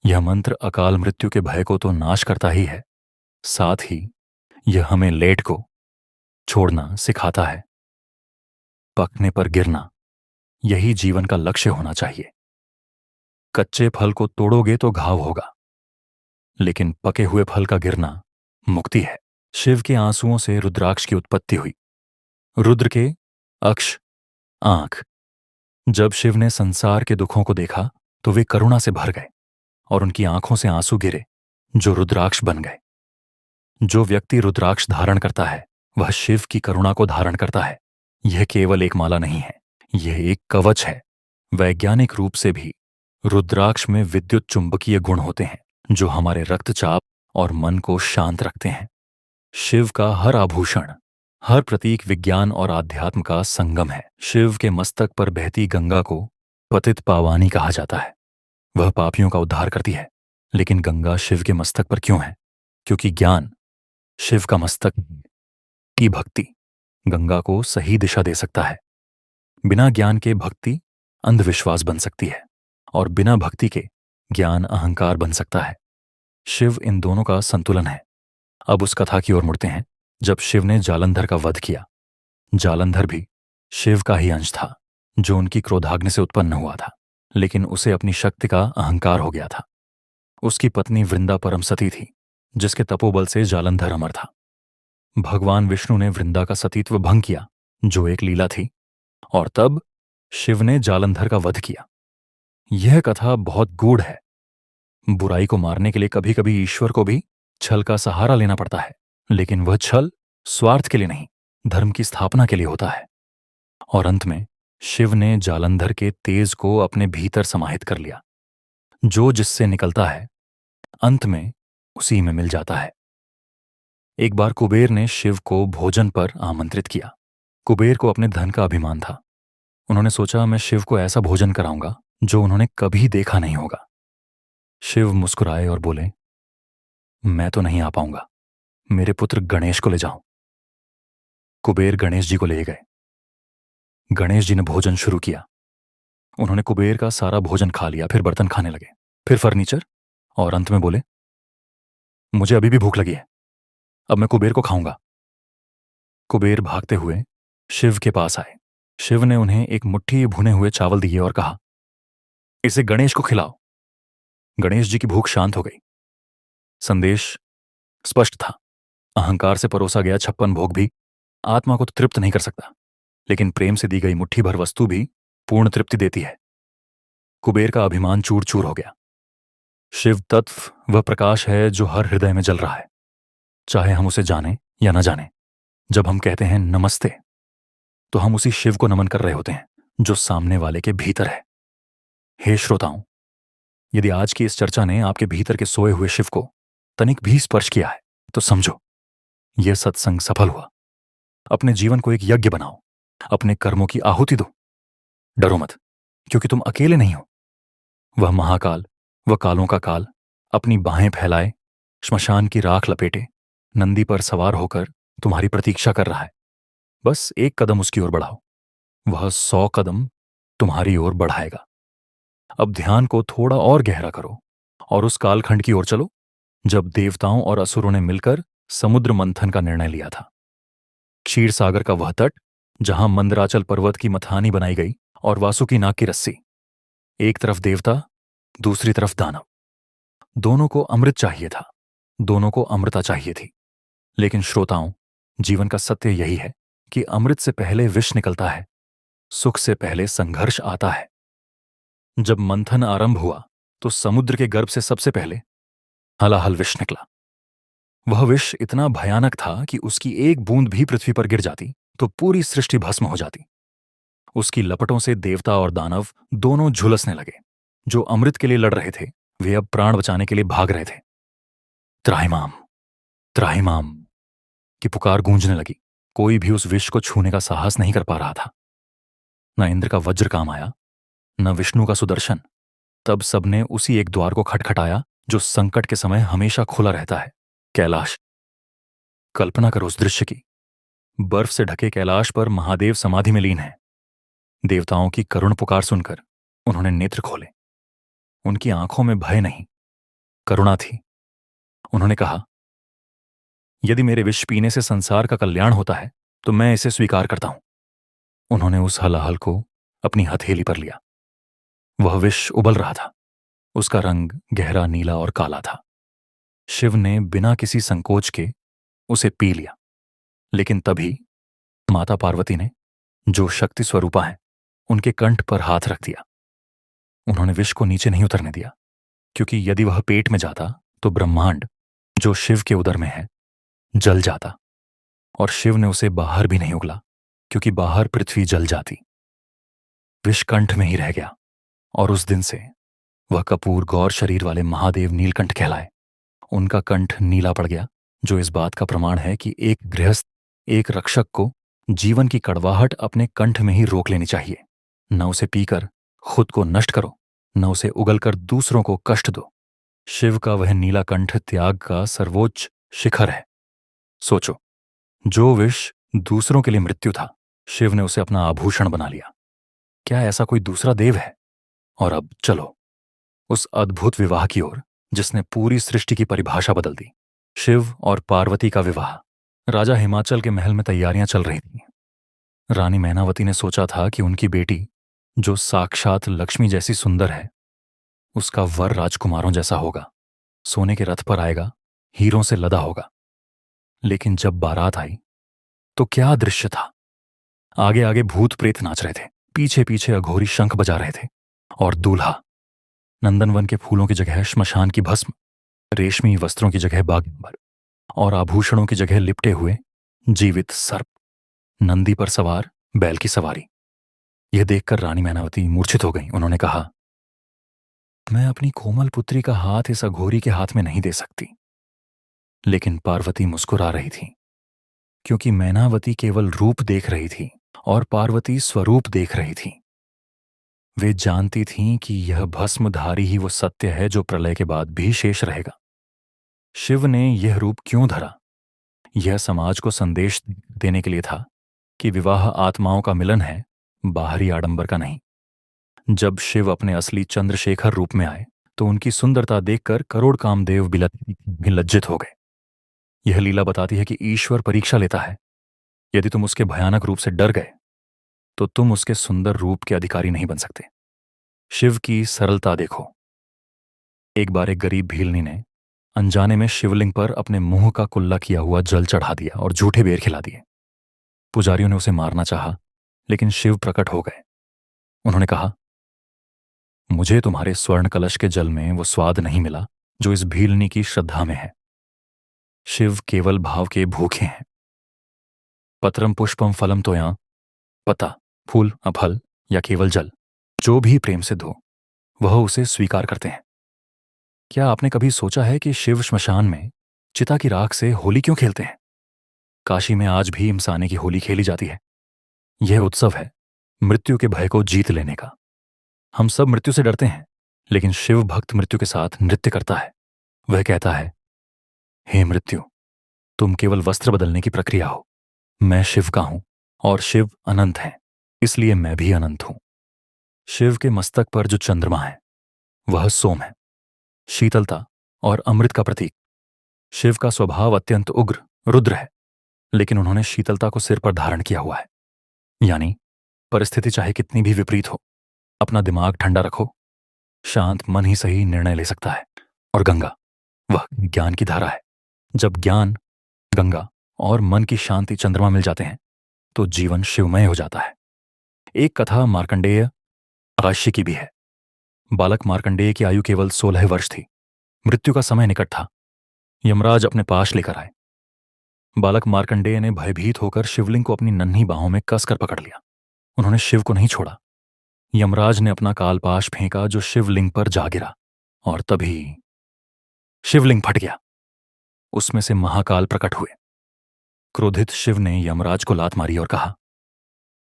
यह मंत्र अकाल मृत्यु के भय को तो नाश करता ही है, साथ ही यह हमें लेट को छोड़ना सिखाता है। पकने पर गिरना, यही जीवन का लक्ष्य होना चाहिए। कच्चे फल को तोड़ोगे तो घाव होगा, लेकिन पके हुए फल का गिरना मुक्ति है। शिव के आंसुओं से रुद्राक्ष की उत्पत्ति हुई। रुद्र के अक्ष आंख। जब शिव ने संसार के दुखों को देखा तो वे करुणा से भर गए और उनकी आंखों से आंसू गिरे, जो रुद्राक्ष बन गए। जो व्यक्ति रुद्राक्ष धारण करता है वह शिव की करुणा को धारण करता है। यह केवल एक माला नहीं है, यह एक कवच है। वैज्ञानिक रूप से भी रुद्राक्ष में विद्युत चुंबकीय गुण होते हैं जो हमारे रक्तचाप और मन को शांत रखते हैं। शिव का हर आभूषण, हर प्रतीक विज्ञान और आध्यात्म का संगम है। शिव के मस्तक पर बहती गंगा को पतित पावानी कहा जाता है। वह पापियों का उद्धार करती है। लेकिन गंगा शिव के मस्तक पर क्यों है? क्योंकि ज्ञान शिव का मस्तक की भक्ति गंगा को सही दिशा दे सकता है। बिना ज्ञान के भक्ति अंधविश्वास बन सकती है और बिना भक्ति के ज्ञान अहंकार बन सकता है। शिव इन दोनों का संतुलन है। अब उस कथा की ओर मुड़ते हैं जब शिव ने जालंधर का वध किया। जालंधर भी शिव का ही अंश था, जो उनकी क्रोधाग्नि से उत्पन्न हुआ था, लेकिन उसे अपनी शक्ति का अहंकार हो गया था। उसकी पत्नी वृंदा परम सती थी, जिसके तपोबल से जालंधर अमर था। भगवान विष्णु ने वृंदा का सतीत्व भंग किया, जो एक लीला थी, और तब शिव ने जालंधर का वध किया। यह कथा बहुत गूढ़ है। बुराई को मारने के लिए कभी कभी ईश्वर को भी छल का सहारा लेना पड़ता है, लेकिन वह छल स्वार्थ के लिए नहीं, धर्म की स्थापना के लिए होता है। और अंत में शिव ने जालंधर के तेज को अपने भीतर समाहित कर लिया। जो जिससे निकलता है अंत में उसी में मिल जाता है। एक बार कुबेर ने शिव को भोजन पर आमंत्रित किया। कुबेर को अपने धन का अभिमान था। उन्होंने सोचा, मैं शिव को ऐसा भोजन कराऊंगा जो उन्होंने कभी देखा नहीं होगा। शिव मुस्कुराए और बोले, मैं तो नहीं आ पाऊंगा, मेरे पुत्र गणेश को ले जाओ। कुबेर गणेश जी को ले गए। गणेश जी ने भोजन शुरू किया। उन्होंने कुबेर का सारा भोजन खा लिया, फिर बर्तन खाने लगे, फिर फर्नीचर, और अंत में बोले, मुझे अभी भी भूख लगी है, अब मैं कुबेर को खाऊंगा। कुबेर भागते हुए शिव के पास आए। शिव ने उन्हें एक मुट्ठी भुने हुए चावल दिए और कहा, इसे गणेश को खिलाओ। गणेश जी की भूख शांत हो गई। संदेश स्पष्ट था। अहंकार से परोसा गया 56 भोग भी आत्मा को तो तृप्त नहीं कर सकता, लेकिन प्रेम से दी गई मुट्ठी भर वस्तु भी पूर्ण तृप्ति देती है। कुबेर का अभिमान चूर चूर हो गया। शिव तत्व वह प्रकाश है जो हर हृदय में जल रहा है, चाहे हम उसे जाने या न जाने। जब हम कहते हैं नमस्ते, तो हम उसी शिव को नमन कर रहे होते हैं जो सामने वाले के भीतर है। हे श्रोताओं, यदि आज की इस चर्चा ने आपके भीतर के सोए हुए शिव को तनिक भी स्पर्श किया है तो समझो यह सत्संग सफल हुआ। अपने जीवन को एक यज्ञ बनाओ, अपने कर्मों की आहुति दो। डरो मत, क्योंकि तुम अकेले नहीं हो। वह महाकाल, वह कालों का काल, अपनी बाहें फैलाए, श्मशान की राख लपेटे, नंदी पर सवार होकर तुम्हारी प्रतीक्षा कर रहा है। बस एक कदम उसकी ओर बढ़ाओ, वह 100 कदम तुम्हारी ओर बढ़ाएगा। अब ध्यान को थोड़ा और गहरा करो और उस कालखंड की ओर चलो जब देवताओं और असुरों ने मिलकर समुद्र मंथन का निर्णय लिया था। क्षीर सागर का वह तट जहां मंदराचल पर्वत की मथानी बनाई गई और वासुकी नाग की रस्सी। एक तरफ देवता, दूसरी तरफ दानव। दोनों को अमृत चाहिए था, दोनों को अमृता चाहिए थी। लेकिन श्रोताओं, जीवन का सत्य यही है कि अमृत से पहले विष निकलता है, सुख से पहले संघर्ष आता है। जब मंथन आरंभ हुआ तो समुद्र के गर्भ से सबसे पहले हलाहल विष निकला। वह विष इतना भयानक था कि उसकी एक बूंद भी पृथ्वी पर गिर जाती तो पूरी सृष्टि भस्म हो जाती। उसकी लपटों से देवता और दानव दोनों झुलसने लगे। जो अमृत के लिए लड़ रहे थे वे अब प्राण बचाने के लिए भाग रहे थे। त्राहिमाम, त्राहिमाम की पुकार गूंजने लगी। कोई भी उस विष को छूने का साहस नहीं कर पा रहा था। न इंद्र का वज्र काम आया, न विष्णु का सुदर्शन। तब सबने उसी एक द्वार को खटखटाया जो संकट के समय हमेशा खुला रहता है, कैलाश। कल्पना करो उस दृश्य की। बर्फ से ढके कैलाश पर महादेव समाधि में लीन है। देवताओं की करुण पुकार सुनकर उन्होंने नेत्र खोले। उनकी आंखों में भय नहीं, करुणा थी। उन्होंने कहा, यदि मेरे विष पीने से संसार का कल्याण होता है तो मैं इसे स्वीकार करता हूं। उन्होंने उस हलाहल को अपनी हथेली पर लिया। वह विष उबल रहा था। उसका रंग गहरा नीला और काला था। शिव ने बिना किसी संकोच के उसे पी लिया। लेकिन तभी माता पार्वती ने, जो शक्ति स्वरूपा है, उनके कंठ पर हाथ रख दिया। उन्होंने विष को नीचे नहीं उतरने दिया, क्योंकि यदि वह पेट में जाता तो ब्रह्मांड, जो शिव के उदर में है, जल जाता। और शिव ने उसे बाहर भी नहीं उगला, क्योंकि बाहर पृथ्वी जल जाती। विष कंठ में ही रह गया और उस दिन से वह कपूर गौर शरीर वाले महादेव नीलकंठ कहलाए। उनका कंठ नीला पड़ गया, जो इस बात का प्रमाण है कि एक गृहस्थ, एक रक्षक को जीवन की कड़वाहट अपने कंठ में ही रोक लेनी चाहिए। न उसे पीकर खुद को नष्ट करो, न उसे उगलकर दूसरों को कष्ट दो। शिव का वह नीला कंठ त्याग का सर्वोच्च शिखर है। सोचो, जो विष दूसरों के लिए मृत्यु था, शिव ने उसे अपना आभूषण बना लिया। क्या ऐसा कोई दूसरा देव है? और अब चलो उस अद्भुत विवाह की ओर जिसने पूरी सृष्टि की परिभाषा बदल दी। शिव और पार्वती का विवाह। राजा हिमाचल के महल में तैयारियां चल रही थीं। रानी मैनावती ने सोचा था कि उनकी बेटी, जो साक्षात लक्ष्मी जैसी सुंदर है, उसका वर राजकुमारों जैसा होगा, सोने के रथ पर आएगा, हीरों से लदा होगा। लेकिन जब बारात आई तो क्या दृश्य था! आगे आगे भूत प्रेत नाच रहे थे, पीछे पीछे अघोरी शंख बजा रहे थे, और दूल्हा नंदनवन के फूलों की जगह श्मशान की भस्म, रेशमी वस्त्रों की जगह बागंबर, और आभूषणों की जगह लिपटे हुए जीवित सर्प, नंदी पर सवार बैल की सवारी। यह देखकर रानी मैनावती मूर्छित हो गई। उन्होंने कहा, मैं अपनी कोमल पुत्री का हाथ इस अघोरी के हाथ में नहीं दे सकती। लेकिन पार्वती मुस्कुरा रही थी, क्योंकि मैनावती केवल रूप देख रही थी और पार्वती स्वरूप देख रही थी। वे जानती थीं कि यह भस्मधारी ही वो सत्य है जो प्रलय के बाद भी शेष रहेगा। शिव ने यह रूप क्यों धरा? यह समाज को संदेश देने के लिए था कि विवाह आत्माओं का मिलन है, बाहरी आडंबर का नहीं। जब शिव अपने असली चंद्रशेखर रूप में आए तो उनकी सुंदरता देखकर करोड़ कामदेव भी लज्जित हो गए। यह लीला बताती है कि ईश्वर परीक्षा लेता है। यदि तुम उसके भयानक रूप से डर गए तो तुम उसके सुंदर रूप के अधिकारी नहीं बन सकते। शिव की सरलता देखो। एक बार एक गरीब भीलनी ने अनजाने में शिवलिंग पर अपने मुंह का कुल्ला किया हुआ जल चढ़ा दिया और झूठे बेर खिला दिए। पुजारियों ने उसे मारना चाहा, लेकिन शिव प्रकट हो गए। उन्होंने कहा, मुझे तुम्हारे स्वर्ण कलश के जल में वो स्वाद नहीं मिला जो इस भीलनी की श्रद्धा में है। शिव केवल भाव के भूखे हैं। पत्रम पुष्पम फलम तोया, पता, फूल, फल या केवल जल, जो भी प्रेम सिद्ध हो वह उसे स्वीकार करते हैं। क्या आपने कभी सोचा है कि शिव श्मशान में चिता की राख से होली क्यों खेलते हैं? काशी में आज भी इमसाने की होली खेली जाती है। यह उत्सव है मृत्यु के भय को जीत लेने का। हम सब मृत्यु से डरते हैं, लेकिन शिव भक्त मृत्यु के साथ नृत्य करता है। वह कहता है, हे मृत्यु, तुम केवल वस्त्र बदलने की प्रक्रिया हो। मैं शिव का हूं और शिव अनंत है, इसलिए मैं भी अनंत हूं। शिव के मस्तक पर जो चंद्रमा है वह सोम है, शीतलता और अमृत का प्रतीक। शिव का स्वभाव अत्यंत उग्र, रुद्र है, लेकिन उन्होंने शीतलता को सिर पर धारण किया हुआ है। यानी परिस्थिति चाहे कितनी भी विपरीत हो, अपना दिमाग ठंडा रखो, शांत मन ही सही निर्णय ले सकता है। और गंगा, वह ज्ञान की धारा है। जब ज्ञान, गंगा और मन की शांति चंद्रमा मिल जाते हैं तो जीवन शिवमय हो जाता है। एक कथा मार्कंडेय आकाश्य की भी है। बालक मार्कंडेय की आयु केवल 16 वर्ष थी। मृत्यु का समय निकट था। यमराज अपने पाश लेकर आए। बालक मार्कंडेय ने भयभीत होकर शिवलिंग को अपनी नन्ही बाहों में कसकर पकड़ लिया। उन्होंने शिव को नहीं छोड़ा। यमराज ने अपना कालपाश फेंका जो शिवलिंग पर जा गिरा, और तभी शिवलिंग फट गया। उसमें से महाकाल प्रकट हुए। क्रोधित शिव ने यमराज को लात मारी और कहा,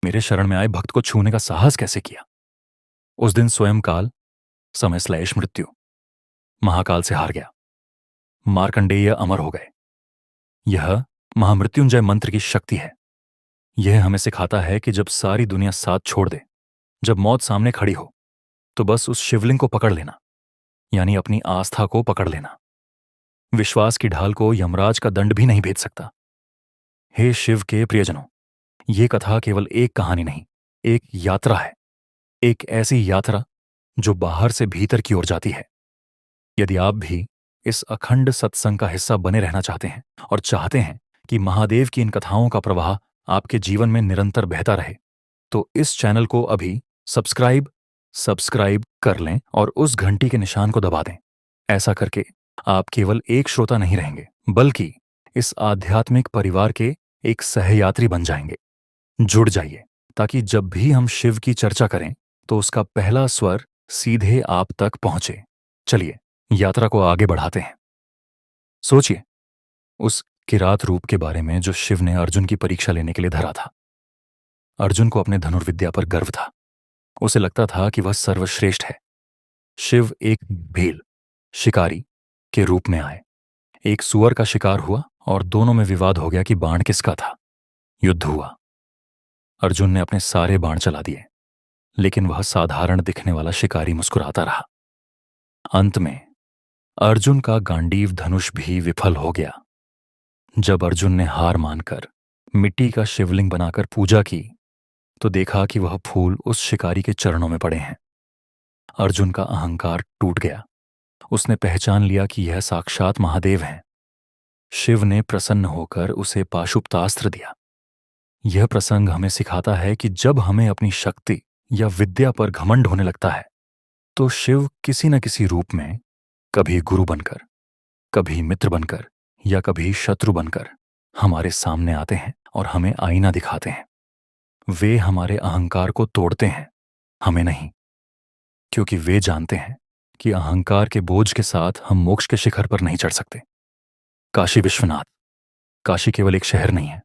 मेरे शरण में आए भक्त को छूने का साहस कैसे किया? उस दिन स्वयं काल, समय श्लेष मृत्यु, महाकाल से हार गया। मार्कंडेय अमर हो गए। यह महामृत्युंजय मंत्र की शक्ति है। यह हमें सिखाता है कि जब सारी दुनिया साथ छोड़ दे, जब मौत सामने खड़ी हो, तो बस उस शिवलिंग को पकड़ लेना, यानी अपनी आस्था को पकड़ लेना। विश्वास की ढाल को यमराज का दंड भी नहीं भेद सकता। हे शिव के प्रियजनों, ये कथा केवल एक कहानी नहीं, एक यात्रा है। एक ऐसी यात्रा जो बाहर से भीतर की ओर जाती है। यदि आप भी इस अखंड सत्संग का हिस्सा बने रहना चाहते हैं और चाहते हैं कि महादेव की इन कथाओं का प्रवाह आपके जीवन में निरंतर बहता रहे, तो इस चैनल को अभी सब्सक्राइब कर लें और उस घंटी के निशान को दबा दें। ऐसा करके आप केवल एक श्रोता नहीं रहेंगे, बल्कि इस आध्यात्मिक परिवार के एक सहयात्री बन जाएंगे। जुड़ जाइए, ताकि जब भी हम शिव की चर्चा करें तो उसका पहला स्वर सीधे आप तक पहुंचे। चलिए यात्रा को आगे बढ़ाते हैं। सोचिए उस किरात रूप के बारे में जो शिव ने अर्जुन की परीक्षा लेने के लिए धरा था। अर्जुन को अपने धनुर्विद्या पर गर्व था। उसे लगता था कि वह सर्वश्रेष्ठ है। शिव एक भील शिकारी के रूप में आए। एक सुअर का शिकार हुआ और दोनों में विवाद हो गया कि बाण किसका था। युद्ध हुआ। अर्जुन ने अपने सारे बाण चला दिए, लेकिन वह साधारण दिखने वाला शिकारी मुस्कुराता रहा। अंत में अर्जुन का गांडीव धनुष भी विफल हो गया। जब अर्जुन ने हार मानकर मिट्टी का शिवलिंग बनाकर पूजा की, तो देखा कि वह फूल उस शिकारी के चरणों में पड़े हैं। अर्जुन का अहंकार टूट गया। उसने पहचान लिया कि यह साक्षात महादेव हैं। शिव ने प्रसन्न होकर उसे पाशुपतास्त्र दिया। यह प्रसंग हमें सिखाता है कि जब हमें अपनी शक्ति या विद्या पर घमंड होने लगता है, तो शिव किसी न किसी रूप में, कभी गुरु बनकर, कभी मित्र बनकर या कभी शत्रु बनकर हमारे सामने आते हैं और हमें आईना दिखाते हैं। वे हमारे अहंकार को तोड़ते हैं, हमें नहीं, क्योंकि वे जानते हैं कि अहंकार के बोझ के साथ हम मोक्ष के शिखर पर नहीं चढ़ सकते। काशी विश्वनाथ, काशी केवल एक शहर नहीं है,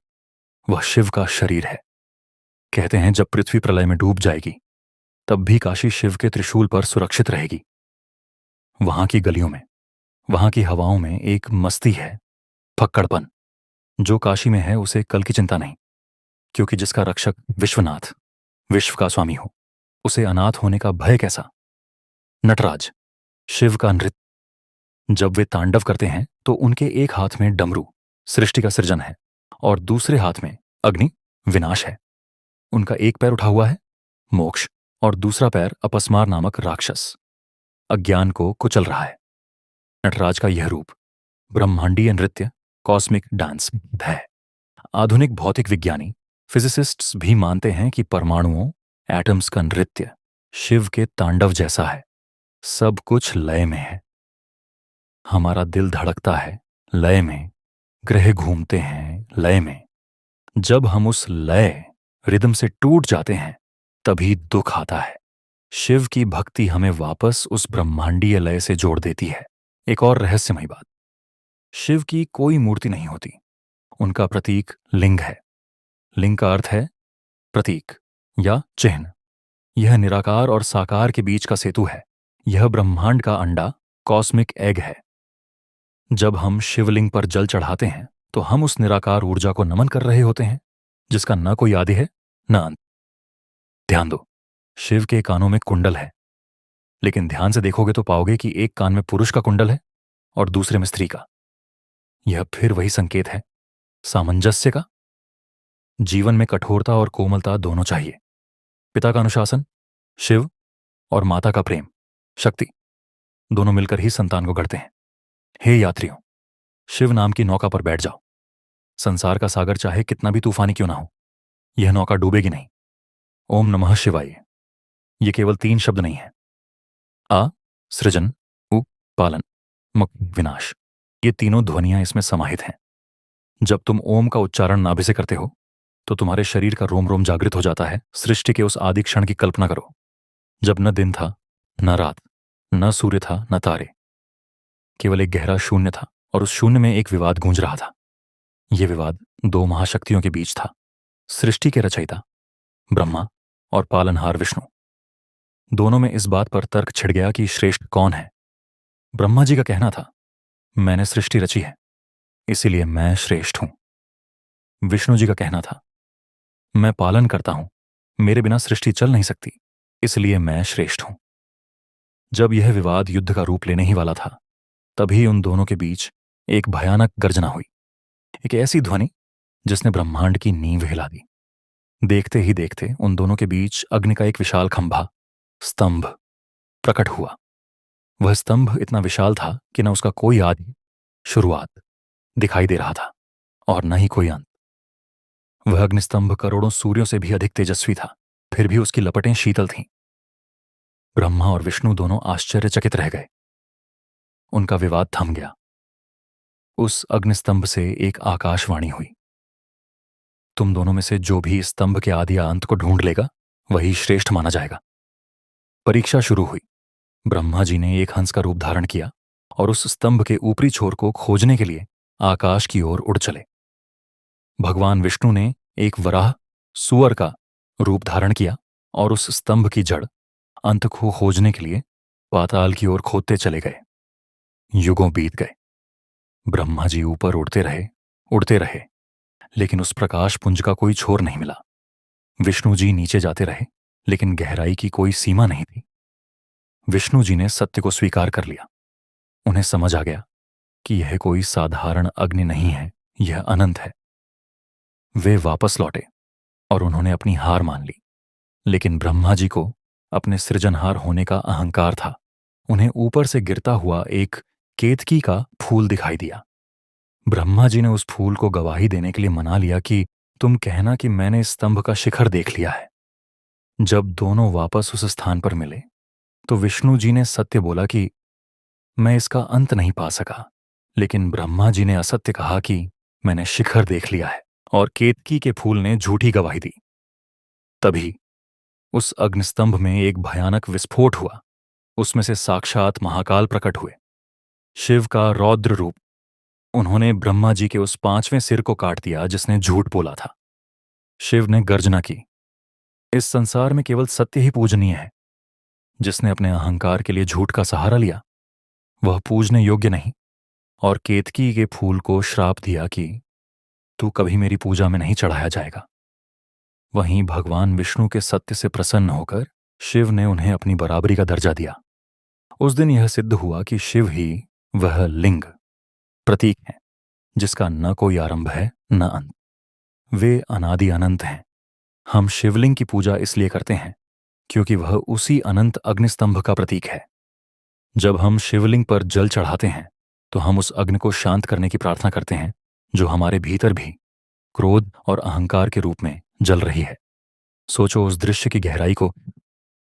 वह शिव का शरीर है। कहते हैं जब पृथ्वी प्रलय में डूब जाएगी, तब भी काशी शिव के त्रिशूल पर सुरक्षित रहेगी। वहां की गलियों में, वहां की हवाओं में एक मस्ती है, फक्कड़पन। जो काशी में है उसे कल की चिंता नहीं, क्योंकि जिसका रक्षक विश्वनाथ, विश्व का स्वामी हो, उसे अनाथ होने का भय कैसा। नटराज, शिव का नृत्य। जब वे तांडव करते हैं तो उनके एक हाथ में डमरू, सृष्टि का सृजन है, और दूसरे हाथ में अग्नि, विनाश है। उनका एक पैर उठा हुआ है, मोक्ष, और दूसरा पैर अपस्मार नामक राक्षस, अज्ञान को कुचल रहा है। नटराज का यह रूप ब्रह्मांडीय नृत्य, कॉस्मिक डांस है। आधुनिक भौतिक विज्ञानी, फिजिसिस्ट्स भी मानते हैं कि परमाणुओं, एटम्स का नृत्य शिव के तांडव जैसा है। सब कुछ लय में है। हमारा दिल धड़कता है लय में, ग्रह घूमते हैं लय में। जब हम उस लय, रिदम से टूट जाते हैं, तभी दुख आता है। शिव की भक्ति हमें वापस उस ब्रह्मांडीय लय से जोड़ देती है। एक और रहस्यमयी बात, शिव की कोई मूर्ति नहीं होती। उनका प्रतीक लिंग है। लिंग का अर्थ है प्रतीक या चिन्ह। यह निराकार और साकार के बीच का सेतु है। यह ब्रह्मांड का अंडा, कॉस्मिक एग है। जब हम शिवलिंग पर जल चढ़ाते हैं तो हम उस निराकार ऊर्जा को नमन कर रहे होते हैं, जिसका न कोई आदि है न अंत। ध्यान दो, शिव के कानों में कुंडल है, लेकिन ध्यान से देखोगे तो पाओगे कि एक कान में पुरुष का कुंडल है और दूसरे में स्त्री का। यह फिर वही संकेत है सामंजस्य का। जीवन में कठोरता और कोमलता दोनों चाहिए। पिता का अनुशासन, शिव, और माता का प्रेम, शक्ति, दोनों मिलकर ही संतान को गढ़ते हैं। हे यात्रियों, शिव नाम की नौका पर बैठ जाओ। संसार का सागर चाहे कितना भी तूफानी क्यों ना हो, यह नौका डूबेगी नहीं। ओम नमः शिवाय। ये केवल 3 शब्द नहीं है। आ सृजन, उ पालन, मक विनाश। ये तीनों ध्वनियां इसमें समाहित हैं। जब तुम ओम का उच्चारण नाभि से करते हो तो तुम्हारे शरीर का रोम रोम जागृत हो जाता है। सृष्टि के उस आदि क्षण की कल्पना करो जब न दिन था, न रात, न सूर्य था, न तारे, केवल एक गहरा शून्य था, और उस शून्य में एक विवाद गूंज रहा था। यह विवाद दो महाशक्तियों के बीच था, सृष्टि के रचयिता ब्रह्मा और पालनहार विष्णु। दोनों में इस बात पर तर्क छिड़ गया कि श्रेष्ठ कौन है। ब्रह्मा जी का कहना था, मैंने सृष्टि रची है, इसीलिए मैं श्रेष्ठ हूं। विष्णु जी का कहना था, मैं पालन करता हूं, मेरे बिना सृष्टि चल नहीं सकती, इसलिए मैं श्रेष्ठ हूं। जब यह विवाद युद्ध का रूप लेने ही वाला था, तभी उन दोनों के बीच एक भयानक गर्जना हुई, एक ऐसी ध्वनि जिसने ब्रह्मांड की नींव हिला दी। देखते ही देखते उन दोनों के बीच अग्नि का एक विशाल खंभा, स्तंभ, प्रकट हुआ। वह स्तंभ इतना विशाल था कि न उसका कोई आदि, शुरुआत दिखाई दे रहा था और न ही कोई अंत। वह अग्निस्तंभ करोड़ों सूर्यों से भी अधिक तेजस्वी था, फिर भी उसकी लपटें शीतल थीं। ब्रह्मा और विष्णु दोनों आश्चर्यचकित रह गए। उनका विवाद थम गया। उस अग्निस्तंभ से एक आकाशवाणी हुई, तुम दोनों में से जो भी इस स्तंभ के आदि या अंत को ढूंढ लेगा वही श्रेष्ठ माना जाएगा। परीक्षा शुरू हुई। ब्रह्मा जी ने एक हंस का रूप धारण किया और उस स्तंभ के ऊपरी छोर को खोजने के लिए आकाश की ओर उड़ चले। भगवान विष्णु ने एक वराह, सुअर का रूप धारण किया और उस स्तंभ की जड़, अंत को खोजने के लिए पाताल की ओर खोदते चले गए। युगों बीत गए। ब्रह्मा जी ऊपर उड़ते रहे, लेकिन उस प्रकाश पुंज का कोई छोर नहीं मिला। विष्णु जी नीचे जाते रहे, लेकिन गहराई की कोई सीमा नहीं थी। विष्णु जी ने सत्य को स्वीकार कर लिया। उन्हें समझ आ गया कि यह कोई साधारण अग्नि नहीं है, यह अनंत है। वे वापस लौटे और उन्होंने अपनी हार मान ली। लेकिन ब्रह्मा जी को अपने सृजनहार होने का अहंकार था। उन्हें ऊपर से गिरता हुआ एक केतकी का फूल दिखाई दिया। ब्रह्मा जी ने उस फूल को गवाही देने के लिए मना लिया कि तुम कहना कि मैंने इस स्तंभ का शिखर देख लिया है। जब दोनों वापस उस स्थान पर मिले तो विष्णु जी ने सत्य बोला कि मैं इसका अंत नहीं पा सका, लेकिन ब्रह्मा जी ने असत्य कहा कि मैंने शिखर देख लिया है, और केतकी के फूल ने झूठी गवाही दी। तभी उस अग्निस्तंभ में एक भयानक विस्फोट हुआ। उसमें से साक्षात महाकाल प्रकट हुए, शिव का रौद्र रूप। उन्होंने ब्रह्मा जी के उस 5वें सिर को काट दिया जिसने झूठ बोला था। शिव ने गर्जना की, इस संसार में केवल सत्य ही पूजनीय है। जिसने अपने अहंकार के लिए झूठ का सहारा लिया वह पूजने योग्य नहीं, और केतकी के फूल को श्राप दिया कि तू कभी मेरी पूजा में नहीं चढ़ाया जाएगा। वहीं भगवान विष्णु के सत्य से प्रसन्न होकर शिव ने उन्हें अपनी बराबरी का दर्जा दिया। उस दिन यह सिद्ध हुआ कि शिव ही वह लिंग, प्रतीक है जिसका न कोई आरंभ है न अंत। वे अनादि अनंत हैं। हम शिवलिंग की पूजा इसलिए करते हैं क्योंकि वह उसी अनंत अग्निस्तंभ का प्रतीक है। जब हम शिवलिंग पर जल चढ़ाते हैं तो हम उस अग्नि को शांत करने की प्रार्थना करते हैं जो हमारे भीतर भी क्रोध और अहंकार के रूप में जल रही है। सोचो उस दृश्य की गहराई को।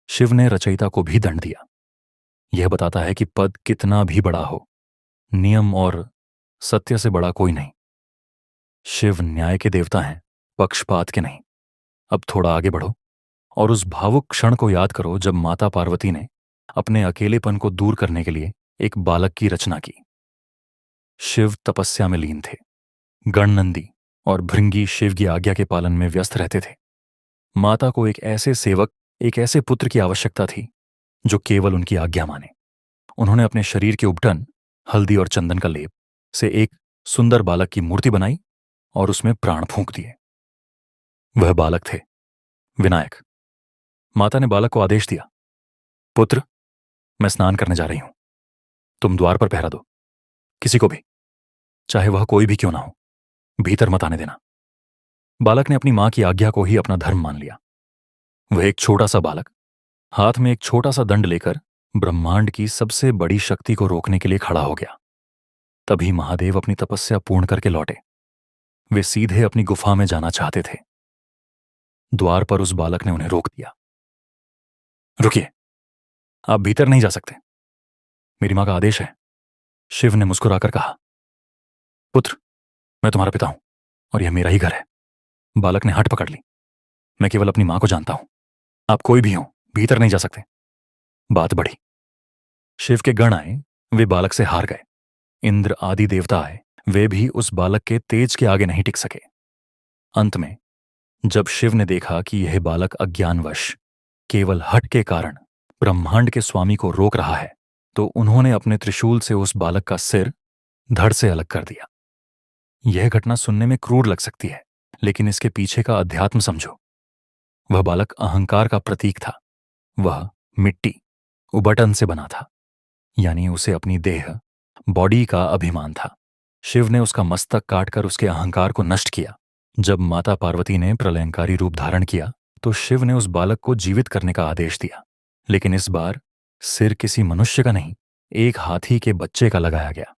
शिव ने रचयिता को भी दंड दिया। यह बताता है कि पद कितना भी बड़ा हो, नियम और सत्य से बड़ा कोई नहीं। शिव न्याय के देवता हैं, पक्षपात के नहीं। अब थोड़ा आगे बढ़ो और उस भावुक क्षण को याद करो जब माता पार्वती ने अपने अकेलेपन को दूर करने के लिए एक बालक की रचना की। शिव तपस्या में लीन थे। गणनंदी और भृंगी शिव की आज्ञा के पालन में व्यस्त रहते थे। माता को एक ऐसे सेवक, एक ऐसे पुत्र की आवश्यकता थी जो केवल उनकी आज्ञा माने। उन्होंने अपने शरीर के उपटन, हल्दी और चंदन का लेप से एक सुंदर बालक की मूर्ति बनाई और उसमें प्राण फूंक दिए। वह बालक थे विनायक। माता ने बालक को आदेश दिया, पुत्र, मैं स्नान करने जा रही हूं, तुम द्वार पर पहरा दो। किसी को भी, चाहे वह कोई भी क्यों ना हो, भीतर मत आने देना। बालक ने अपनी मां की आज्ञा को ही अपना धर्म मान लिया। वह एक छोटा सा बालक हाथ में एक छोटा सा दंड लेकर ब्रह्मांड की सबसे बड़ी शक्ति को रोकने के लिए खड़ा हो गया। तभी महादेव अपनी तपस्या पूर्ण करके लौटे। वे सीधे अपनी गुफा में जाना चाहते थे। द्वार पर उस बालक ने उन्हें रोक दिया। रुकिए, आप भीतर नहीं जा सकते, मेरी मां का आदेश है। शिव ने मुस्कुराकर कहा, पुत्र, मैं तुम्हारा पिता हूं और यह मेरा ही घर है। बालक ने हट पकड़ ली। मैं केवल अपनी मां को जानता हूं। आप कोई भी हो, भीतर नहीं जा सकते। बात बढ़ी। शिव के गण आए, वे बालक से हार गए। इंद्र आदि देवता आए, वे भी उस बालक के तेज के आगे नहीं टिक सके। अंत में जब शिव ने देखा कि यह बालक अज्ञानवश केवल हठ के कारण ब्रह्मांड के स्वामी को रोक रहा है, तो उन्होंने अपने त्रिशूल से उस बालक का सिर धड़ से अलग कर दिया। यह घटना सुनने में क्रूर लग सकती है, लेकिन इसके पीछे का अध्यात्म समझो। वह बालक अहंकार का प्रतीक था। वह मिट्टी, उबटन से बना था, यानी उसे अपनी देह, बॉडी का अभिमान था। शिव ने उसका मस्तक काटकर उसके अहंकार को नष्ट किया। जब माता पार्वती ने प्रलयंकारी रूप धारण किया, तो शिव ने उस बालक को जीवित करने का आदेश दिया। लेकिन इस बार सिर किसी मनुष्य का नहीं, एक हाथी के बच्चे का लगाया गया।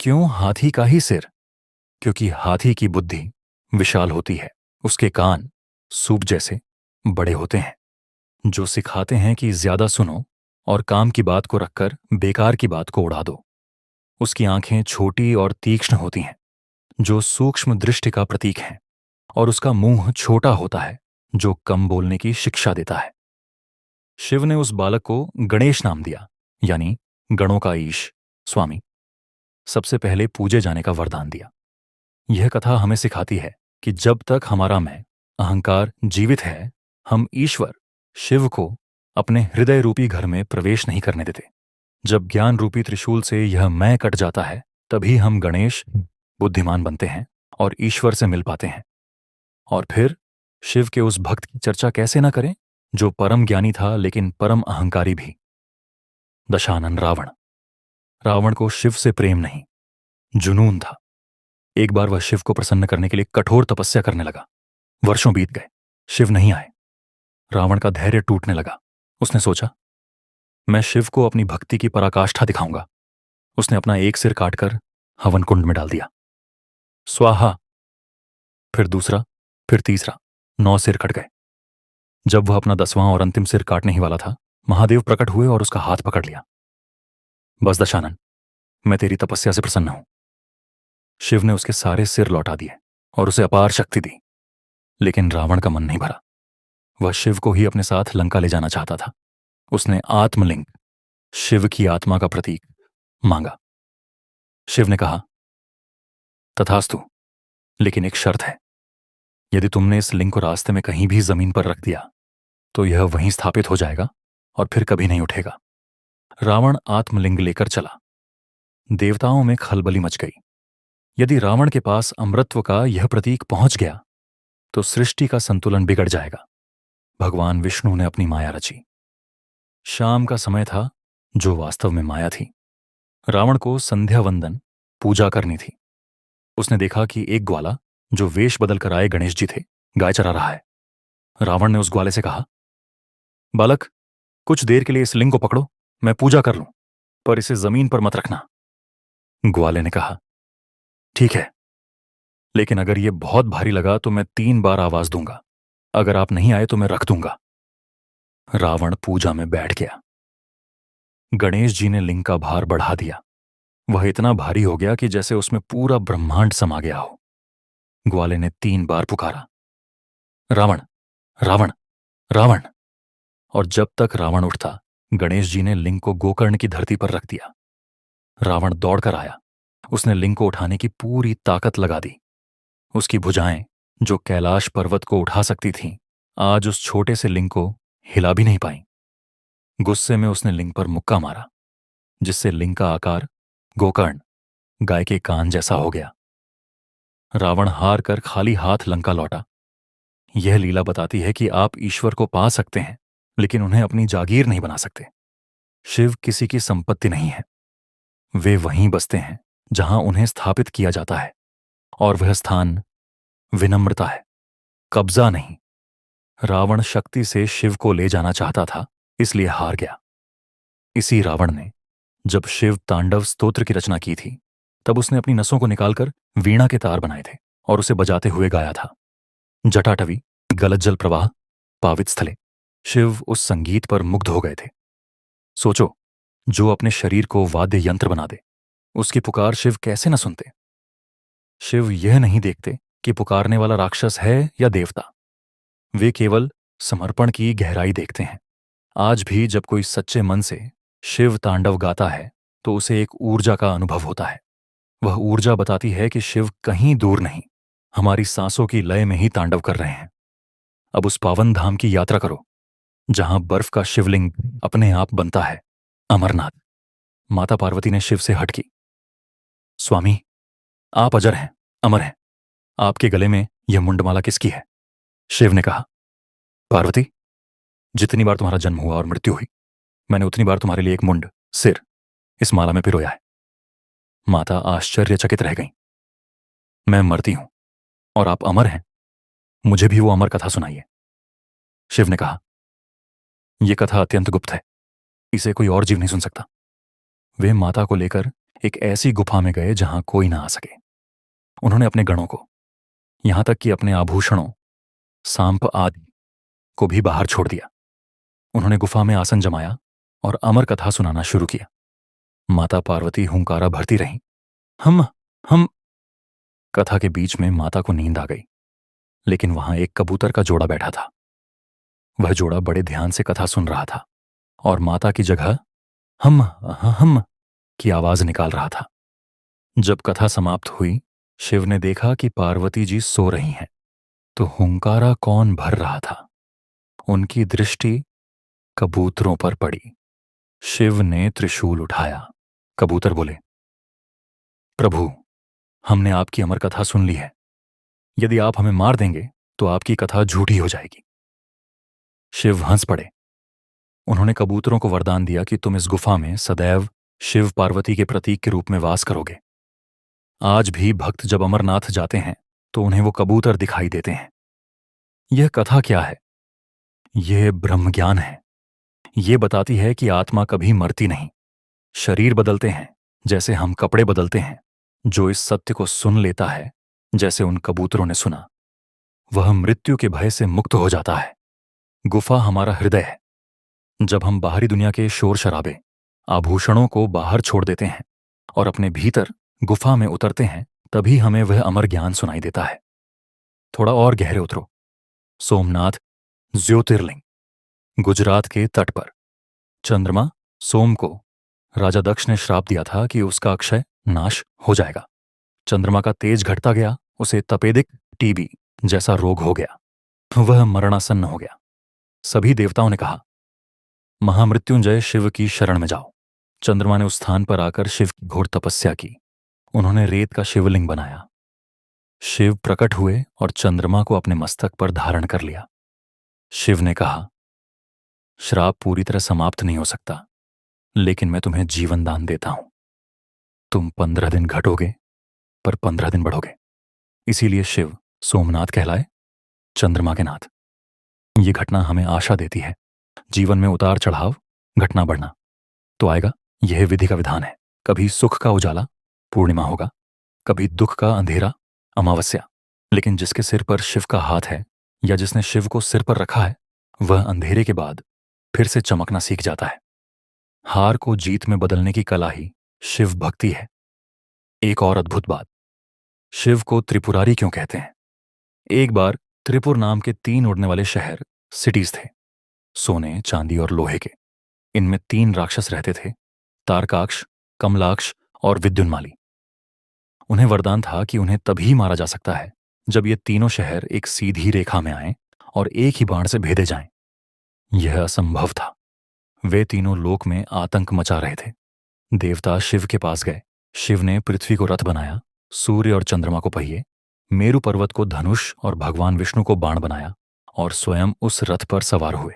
क्यों हाथी का ही सिर? क्योंकि हाथी की बुद्धि विशाल होती है, उसके कान सूप जैसे बड़े होते हैं, जो सिखाते हैं कि ज्यादा सुनो और काम की बात को रखकर बेकार की बात को उड़ा दो। उसकी आंखें छोटी और तीक्ष्ण होती हैं, जो सूक्ष्म दृष्टि का प्रतीक है, और उसका मुंह छोटा होता है, जो कम बोलने की शिक्षा देता है। शिव ने उस बालक को गणेश नाम दिया, यानी गणों का ईश, स्वामी। सबसे पहले पूजे जाने का वरदान दिया। यह कथा हमें सिखाती है कि जब तक हमारा मैं, अहंकार जीवित है, हम ईश्वर शिव को अपने हृदय रूपी घर में प्रवेश नहीं करने देते। जब ज्ञान रूपी त्रिशूल से यह मैं कट जाता है, तभी हम गणेश बुद्धिमान बनते हैं और ईश्वर से मिल पाते हैं। और फिर शिव के उस भक्त की चर्चा कैसे न करें, जो परम ज्ञानी था लेकिन परम अहंकारी भी। दशानन रावण। रावण को शिव से प्रेम नहीं, जुनून था। एक बार वह शिव को प्रसन्न करने के लिए कठोर तपस्या करने लगा। वर्षों बीत गए, शिव नहीं आए। रावण का धैर्य टूटने लगा। उसने सोचा, मैं शिव को अपनी भक्ति की पराकाष्ठा दिखाऊंगा। उसने अपना एक सिर काटकर हवन कुंड में डाल दिया। स्वाहा। फिर दूसरा, फिर तीसरा, 9 सिर कट गए। जब वह अपना 10वां और अंतिम सिर काटने ही वाला था, महादेव प्रकट हुए और उसका हाथ पकड़ लिया। बस दशानन, मैं तेरी तपस्या से प्रसन्न हूं। शिव ने उसके सारे सिर लौटा दिए और उसे अपार शक्ति दी। लेकिन रावण का मन नहीं भरा। वह शिव को ही अपने साथ लंका ले जाना चाहता था। उसने आत्मलिंग, शिव की आत्मा का प्रतीक, मांगा। शिव ने कहा, तथास्तु, लेकिन एक शर्त है। यदि तुमने इस लिंग को रास्ते में कहीं भी जमीन पर रख दिया, तो यह वहीं स्थापित हो जाएगा और फिर कभी नहीं उठेगा। रावण आत्मलिंग लेकर चला। देवताओं में खलबली मच गई। यदि रावण के पास अमृतत्व का यह प्रतीक पहुंच गया, तो सृष्टि का संतुलन बिगड़ जाएगा। भगवान विष्णु ने अपनी माया रची। शाम का समय था, जो वास्तव में माया थी। रावण को संध्या वंदन, पूजा करनी थी। उसने देखा कि एक ग्वाला, जो वेश बदलकर आए गणेश जी थे, गाय चरा रहा है। रावण ने उस ग्वाले से कहा, बालक, कुछ देर के लिए इस लिंग को पकड़ो, मैं पूजा कर लूं, पर इसे जमीन पर मत रखना। ग्वाले ने कहा, ठीक है, लेकिन अगर यह बहुत भारी लगा तो मैं 3 बार आवाज दूंगा। अगर आप नहीं आए तो मैं रख दूंगा। रावण पूजा में बैठ गया। गणेश जी ने लिंग का भार बढ़ा दिया। वह इतना भारी हो गया कि जैसे उसमें पूरा ब्रह्मांड समा गया हो। ग्वाले ने 3 बार पुकारा, रावण, रावण, रावण। और जब तक रावण उठता, गणेश जी ने लिंग को गोकर्ण की धरती पर रख दिया। रावण दौड़कर आया। उसने लिंग को उठाने की पूरी ताकत लगा दी। उसकी भुजाएं, जो कैलाश पर्वत को उठा सकती थीं, आज उस छोटे से लिंग को हिला भी नहीं पाई। गुस्से में उसने लिंग पर मुक्का मारा, जिससे लिंग का आकार गोकर्ण, गाय के कान जैसा हो गया। रावण हार कर खाली हाथ लंका लौटा। यह लीला बताती है कि आप ईश्वर को पा सकते हैं, लेकिन उन्हें अपनी जागीर नहीं बना सकते। शिव किसी की संपत्ति नहीं है। वे वहीं बसते हैं जहां उन्हें स्थापित किया जाता है, और वह स्थान विनम्रता है, कब्जा नहीं। रावण शक्ति से शिव को ले जाना चाहता था, इसलिए हार गया। इसी रावण ने जब शिव तांडव स्तोत्र की रचना की थी, तब उसने अपनी नसों को निकालकर वीणा के तार बनाए थे और उसे बजाते हुए गाया था, जटाटवी गलत जल प्रवाह पावित स्थले। शिव उस संगीत पर मुग्ध हो गए थे। सोचो, जो अपने शरीर को वाद्य यंत्र बना दे, उसकी पुकार शिव कैसे न सुनते। शिव यह नहीं देखते कि पुकारने वाला राक्षस है या देवता। वे केवल समर्पण की गहराई देखते हैं। आज भी जब कोई सच्चे मन से शिव तांडव गाता है तो उसे एक ऊर्जा का अनुभव होता है। वह ऊर्जा बताती है कि शिव कहीं दूर नहीं, हमारी सांसों की लय में ही तांडव कर रहे हैं। अब उस पावन धाम की यात्रा करो जहां बर्फ का शिवलिंग अपने आप बनता है, अमरनाथ। माता पार्वती ने शिव से हट की। स्वामी, आप अजर हैं, अमर हैं। आपके गले में यह मुंडमाला किसकी है? शिव ने कहा, पार्वती, जितनी बार तुम्हारा जन्म हुआ और मृत्यु हुई, मैंने उतनी बार तुम्हारे लिए एक मुंड, सिर इस माला में पिरोया है। माता आश्चर्यचकित रह गईं। मैं मरती हूं और आप अमर हैं, मुझे भी वो अमर कथा सुनाइए। शिव ने कहा, यह कथा अत्यंत गुप्त है, इसे कोई और जीव नहीं सुन सकता। वे माता को लेकर एक ऐसी गुफा में गए जहां कोई ना आ सके। उन्होंने अपने गणों को, यहां तक कि अपने आभूषणों, सांप आदि को भी बाहर छोड़ दिया। उन्होंने गुफा में आसन जमाया और अमर कथा सुनाना शुरू किया। माता पार्वती हुंकारा भरती रहीं। हम। कथा के बीच में माता को नींद आ गई, लेकिन वहां एक कबूतर का जोड़ा बैठा था। वह जोड़ा बड़े ध्यान से कथा सुन रहा था और माता की जगह हम की आवाज निकाल रहा था। जब कथा समाप्त हुई, शिव ने देखा कि पार्वती जी सो रही हैं, तो हुंकारा कौन भर रहा था? उनकी दृष्टि कबूतरों पर पड़ी। शिव ने त्रिशूल उठाया। कबूतर बोले, प्रभु, हमने आपकी अमर कथा सुन ली है। यदि आप हमें मार देंगे तो आपकी कथा झूठी हो जाएगी। शिव हंस पड़े। उन्होंने कबूतरों को वरदान दिया कि तुम इस गुफा में सदैव शिव पार्वती के प्रतीक के रूप में वास करोगे। आज भी भक्त जब अमरनाथ जाते हैं तो उन्हें वो कबूतर दिखाई देते हैं। यह कथा क्या है? यह ब्रह्म ज्ञान है। यह बताती है कि आत्मा कभी मरती नहीं। शरीर बदलते हैं जैसे हम कपड़े बदलते हैं। जो इस सत्य को सुन लेता है, जैसे उन कबूतरों ने सुना, वह मृत्यु के भय से मुक्त हो जाता है। गुफा हमारा हृदय है। जब हम बाहरी दुनिया के शोर शराबे, आभूषणों को बाहर छोड़ देते हैं और अपने भीतर गुफा में उतरते हैं, तभी हमें वह अमर ज्ञान सुनाई देता है। थोड़ा और गहरे उतरो। सोमनाथ ज्योतिर्लिंग, गुजरात के तट पर। चंद्रमा सोम को राजा दक्ष ने श्राप दिया था कि उसका अक्षय नाश हो जाएगा। चंद्रमा का तेज घटता गया, उसे तपेदिक टीबी जैसा रोग हो गया। वह मरणासन्न हो गया। सभी देवताओं ने कहा, महामृत्युंजय शिव की शरण में जाओ। चंद्रमा ने उस स्थान पर आकर शिव की घोर तपस्या की। उन्होंने रेत का शिवलिंग बनाया। शिव प्रकट हुए और चंद्रमा को अपने मस्तक पर धारण कर लिया। शिव ने कहा, श्राप पूरी तरह समाप्त नहीं हो सकता, लेकिन मैं तुम्हें जीवन दान देता हूं। तुम 15 दिन घटोगे पर 15 दिन बढ़ोगे। इसीलिए शिव सोमनाथ कहलाए, चंद्रमा के नाथ। ये घटना हमें आशा देती है। जीवन में उतार चढ़ाव, घटना बढ़ना तो आएगा। यह विधि का विधान है। कभी सुख का उजाला, पूर्णिमा होगा, कभी दुख का अंधेरा, अमावस्या। लेकिन जिसके सिर पर शिव का हाथ है या जिसने शिव को सिर पर रखा है, वह अंधेरे के बाद फिर से चमकना सीख जाता है। हार को जीत में बदलने की कला ही शिव भक्ति है। एक और अद्भुत बात, शिव को त्रिपुरारी क्यों कहते हैं? एक बार त्रिपुर नाम के 3 उड़ने वाले शहर, सिटीज थे, सोने, चांदी और लोहे के। इनमें 3 राक्षस रहते थे, तारकाक्ष, कमलाक्ष और विद्युन्माली। उन्हें वरदान था कि उन्हें तभी मारा जा सकता है जब ये तीनों शहर एक सीधी रेखा में आएं और एक ही बाण से भेदे जाएं। यह असंभव था। वे तीनों लोक में आतंक मचा रहे थे। देवता शिव के पास गए। शिव ने पृथ्वी को रथ बनाया, सूर्य और चंद्रमा को पहिए, मेरु पर्वत को धनुष और भगवान विष्णु को बाण बनाया और स्वयं उस रथ पर सवार हुए।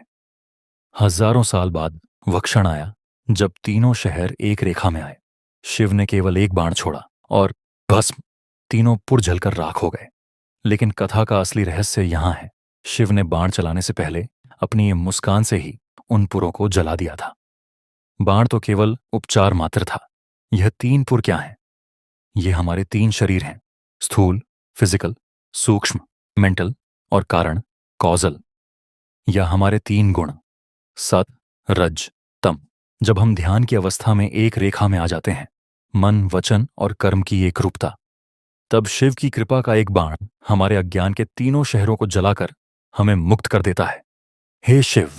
हजारों साल बाद वह क्षण आया जब तीनों शहर एक रेखा में आए। शिव ने केवल एक बाण छोड़ा और भस्म, तीनों पुर जलकर राख हो गए। लेकिन कथा का असली रहस्य यहां है। शिव ने बाण चलाने से पहले अपनी ये मुस्कान से ही उन पुरों को जला दिया था। बाण तो केवल उपचार मात्र था। यह 3 पुर क्या हैं? ये हमारे 3 शरीर हैं, स्थूल, फिजिकल, सूक्ष्म, मेंटल और कारण, कॉजल। या हमारे 3 गुण, सत, रज, तम। जब हम ध्यान की अवस्था में एक रेखा में आ जाते हैं, मन, वचन और कर्म की एकरूपता, तब शिव की कृपा का एक बाण हमारे अज्ञान के तीनों शहरों को जलाकर हमें मुक्त कर देता है। हे शिव,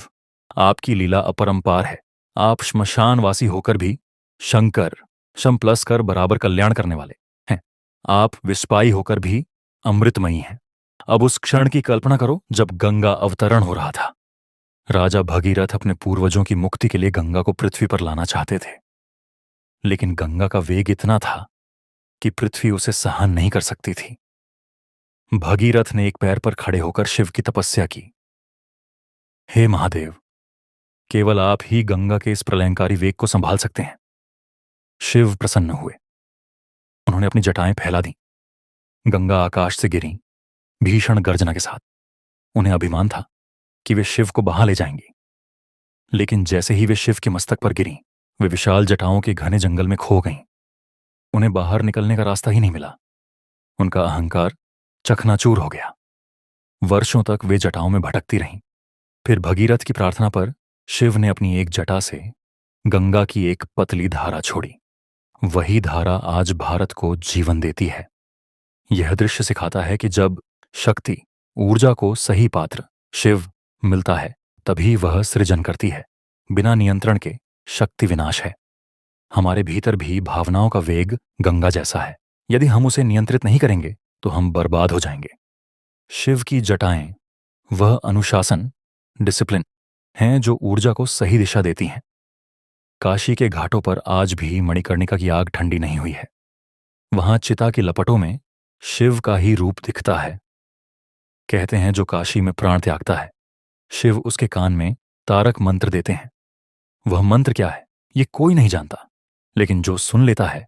आपकी लीला अपरंपार है। आप श्मशानवासी होकर भी शंकर, शम प्लस कर बराबर कल्याण करने वाले हैं। आप विस्पाई होकर भी अमृतमयी हैं। अब उस क्षण की कल्पना करो जब गंगा अवतरण हो रहा था। राजा भगीरथ अपने पूर्वजों की मुक्ति के लिए गंगा को पृथ्वी पर लाना चाहते थे, लेकिन गंगा का वेग इतना था कि पृथ्वी उसे सहन नहीं कर सकती थी। भगीरथ ने एक पैर पर खड़े होकर शिव की तपस्या की। हे महादेव, केवल आप ही गंगा के इस प्रलयंकारी वेग को संभाल सकते हैं। शिव प्रसन्न हुए। उन्होंने अपनी जटाएं फैला दी। गंगा आकाश से गिरी भीषण गर्जना के साथ। उन्हें अभिमान था कि वे शिव को बहा ले जाएंगी, लेकिन जैसे ही वे शिव के मस्तक पर गिरी, वे विशाल जटाओं के घने जंगल में खो गईं। उन्हें बाहर निकलने का रास्ता ही नहीं मिला। उनका अहंकार चकनाचूर हो गया। वर्षों तक वे जटाओं में भटकती रहीं। फिर भगीरथ की प्रार्थना पर शिव ने अपनी एक जटा से गंगा की एक पतली धारा छोड़ी। वही धारा आज भारत को जीवन देती है। यह दृश्य सिखाता है कि जब शक्ति, ऊर्जा को सही पात्र शिव मिलता है, तभी वह सृजन करती है। बिना नियंत्रण के शक्ति विनाश है। हमारे भीतर भी भावनाओं का वेग गंगा जैसा है। यदि हम उसे नियंत्रित नहीं करेंगे तो हम बर्बाद हो जाएंगे। शिव की जटाएं वह अनुशासन, डिसिप्लिन हैं जो ऊर्जा को सही दिशा देती हैं। काशी के घाटों पर आज भी मणिकर्णिका की आग ठंडी नहीं हुई है। वहां चिता की लपटों में शिव का ही रूप दिखता है। कहते हैं जो काशी में प्राण त्यागता है, शिव उसके कान में तारक मंत्र देते हैं। वह मंत्र क्या है ये कोई नहीं जानता, लेकिन जो सुन लेता है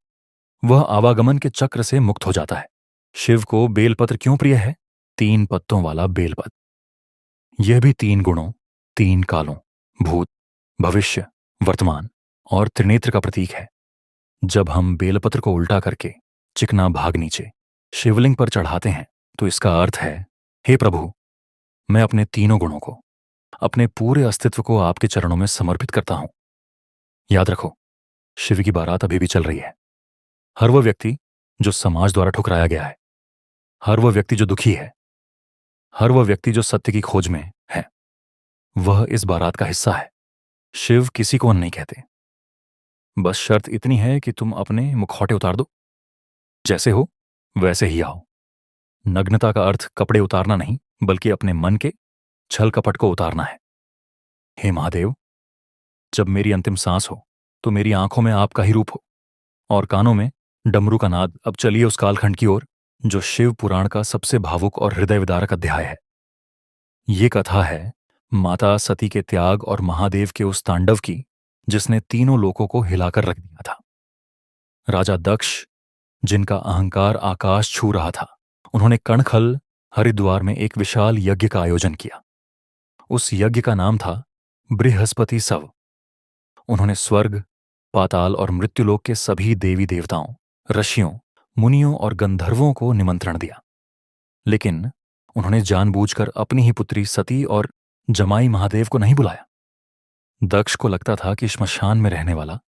वह आवागमन के चक्र से मुक्त हो जाता है। शिव को बेलपत्र क्यों प्रिय है? 3 पत्तों वाला बेलपत्र। यह भी 3 गुणों, 3 कालों, भूत, भविष्य, वर्तमान और त्रिनेत्र का प्रतीक है। जब हम बेलपत्र को उल्टा करके चिकना भाग नीचे शिवलिंग पर चढ़ाते हैं तो इसका अर्थ है, हे प्रभु, मैं अपने तीनों गुणों को, अपने पूरे अस्तित्व को आपके चरणों में समर्पित करता हूं। याद रखो, शिव की बारात अभी भी चल रही है। हर वह व्यक्ति जो समाज द्वारा ठुकराया गया है, हर वह व्यक्ति जो दुखी है, हर वह व्यक्ति जो सत्य की खोज में है, वह इस बारात का हिस्सा है। शिव किसी को नहीं कहते। बस शर्त इतनी है कि तुम अपने मुखौटे उतार दो। जैसे हो वैसे ही आओ। नग्नता का अर्थ कपड़े उतारना नहीं, बल्कि अपने मन के छल कपट को उतारना है। हे महादेव, जब मेरी अंतिम सांस हो तो मेरी आंखों में आपका ही रूप हो और कानों में डमरू का नाद। अब चलिए उस कालखंड की ओर जो शिव पुराण का सबसे भावुक और हृदय विदारक अध्याय है। ये कथा है माता सती के त्याग और महादेव के उस तांडव की जिसने तीनों लोकों को हिलाकर रख दिया था। राजा दक्ष, जिनका अहंकार आकाश छू रहा था, उन्होंने कणखल हरिद्वार में एक विशाल यज्ञ का आयोजन किया। उस यज्ञ का नाम था बृहस्पति सव। उन्होंने स्वर्ग, पाताल और मृत्युलोक के सभी देवी देवताओं, ऋषियों, मुनियों और गंधर्वों को निमंत्रण दिया, लेकिन उन्होंने जानबूझकर अपनी ही पुत्री सती और जमाई महादेव को नहीं बुलाया। दक्ष को लगता था कि श्मशान में रहने वाला,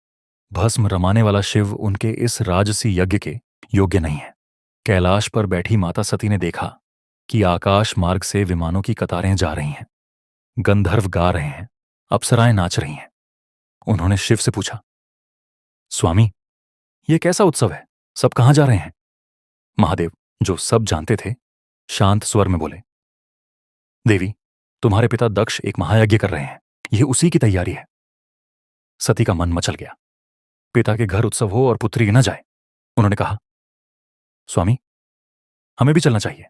भस्म रमाने वाला शिव उनके इस राजसी यज्ञ के योग्य नहीं है। कैलाश पर बैठी माता सती ने देखा कि आकाश मार्ग से विमानों की कतारें जा रही हैं, गंधर्व गा रहे हैं, अप्सराएं नाच रही हैं। उन्होंने शिव से पूछा, स्वामी, ये कैसा उत्सव है? सब कहां जा रहे हैं? महादेव, जो सब जानते थे, शांत स्वर में बोले, देवी, तुम्हारे पिता दक्ष एक महायज्ञ कर रहे हैं। यह उसी की तैयारी है। सती का मन मचल गया। पिता के घर उत्सव हो और पुत्री न जाए। उन्होंने कहा, स्वामी, हमें भी चलना चाहिए।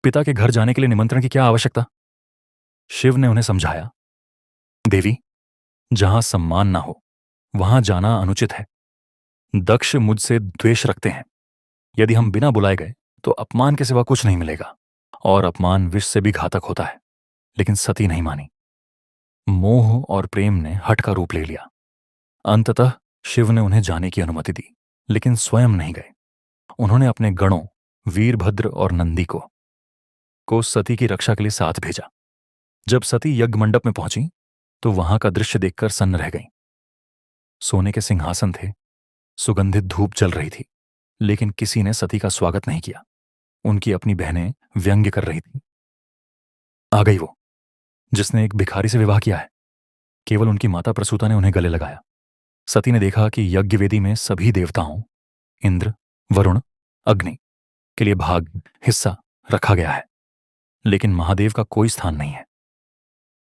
पिता के घर जाने के लिए निमंत्रण की क्या आवश्यकता? शिव ने उन्हें समझाया, देवी, जहां सम्मान ना हो वहां जाना अनुचित है। दक्ष मुझसे द्वेष रखते हैं। यदि हम बिना बुलाए गए तो अपमान के सिवा कुछ नहीं मिलेगा, और अपमान विष से भी घातक होता है। लेकिन सती नहीं मानी। मोह और प्रेम ने हठ का रूप ले लिया। अंततः शिव ने उन्हें जाने की अनुमति दी, लेकिन स्वयं नहीं गए। उन्होंने अपने गणों वीरभद्र और नंदी को सती की रक्षा के लिए साथ भेजा। जब सती यज्ञ मंडप में पहुंची तो वहां का दृश्य देखकर सन्न रह गईं। सोने के सिंहासन थे, सुगंधित धूप जल रही थी, लेकिन किसी ने सती का स्वागत नहीं किया। उनकी अपनी बहनें व्यंग्य कर रही थीं। आ गई वो, जिसने एक भिखारी से विवाह किया है। केवल उनकी माता प्रसूता ने उन्हें गले लगाया। सती ने देखा कि यज्ञवेदी में सभी देवताओं, इंद्र, वरुण, अग्नि के लिए भाग, हिस्सा रखा गया है, लेकिन महादेव का कोई स्थान नहीं है।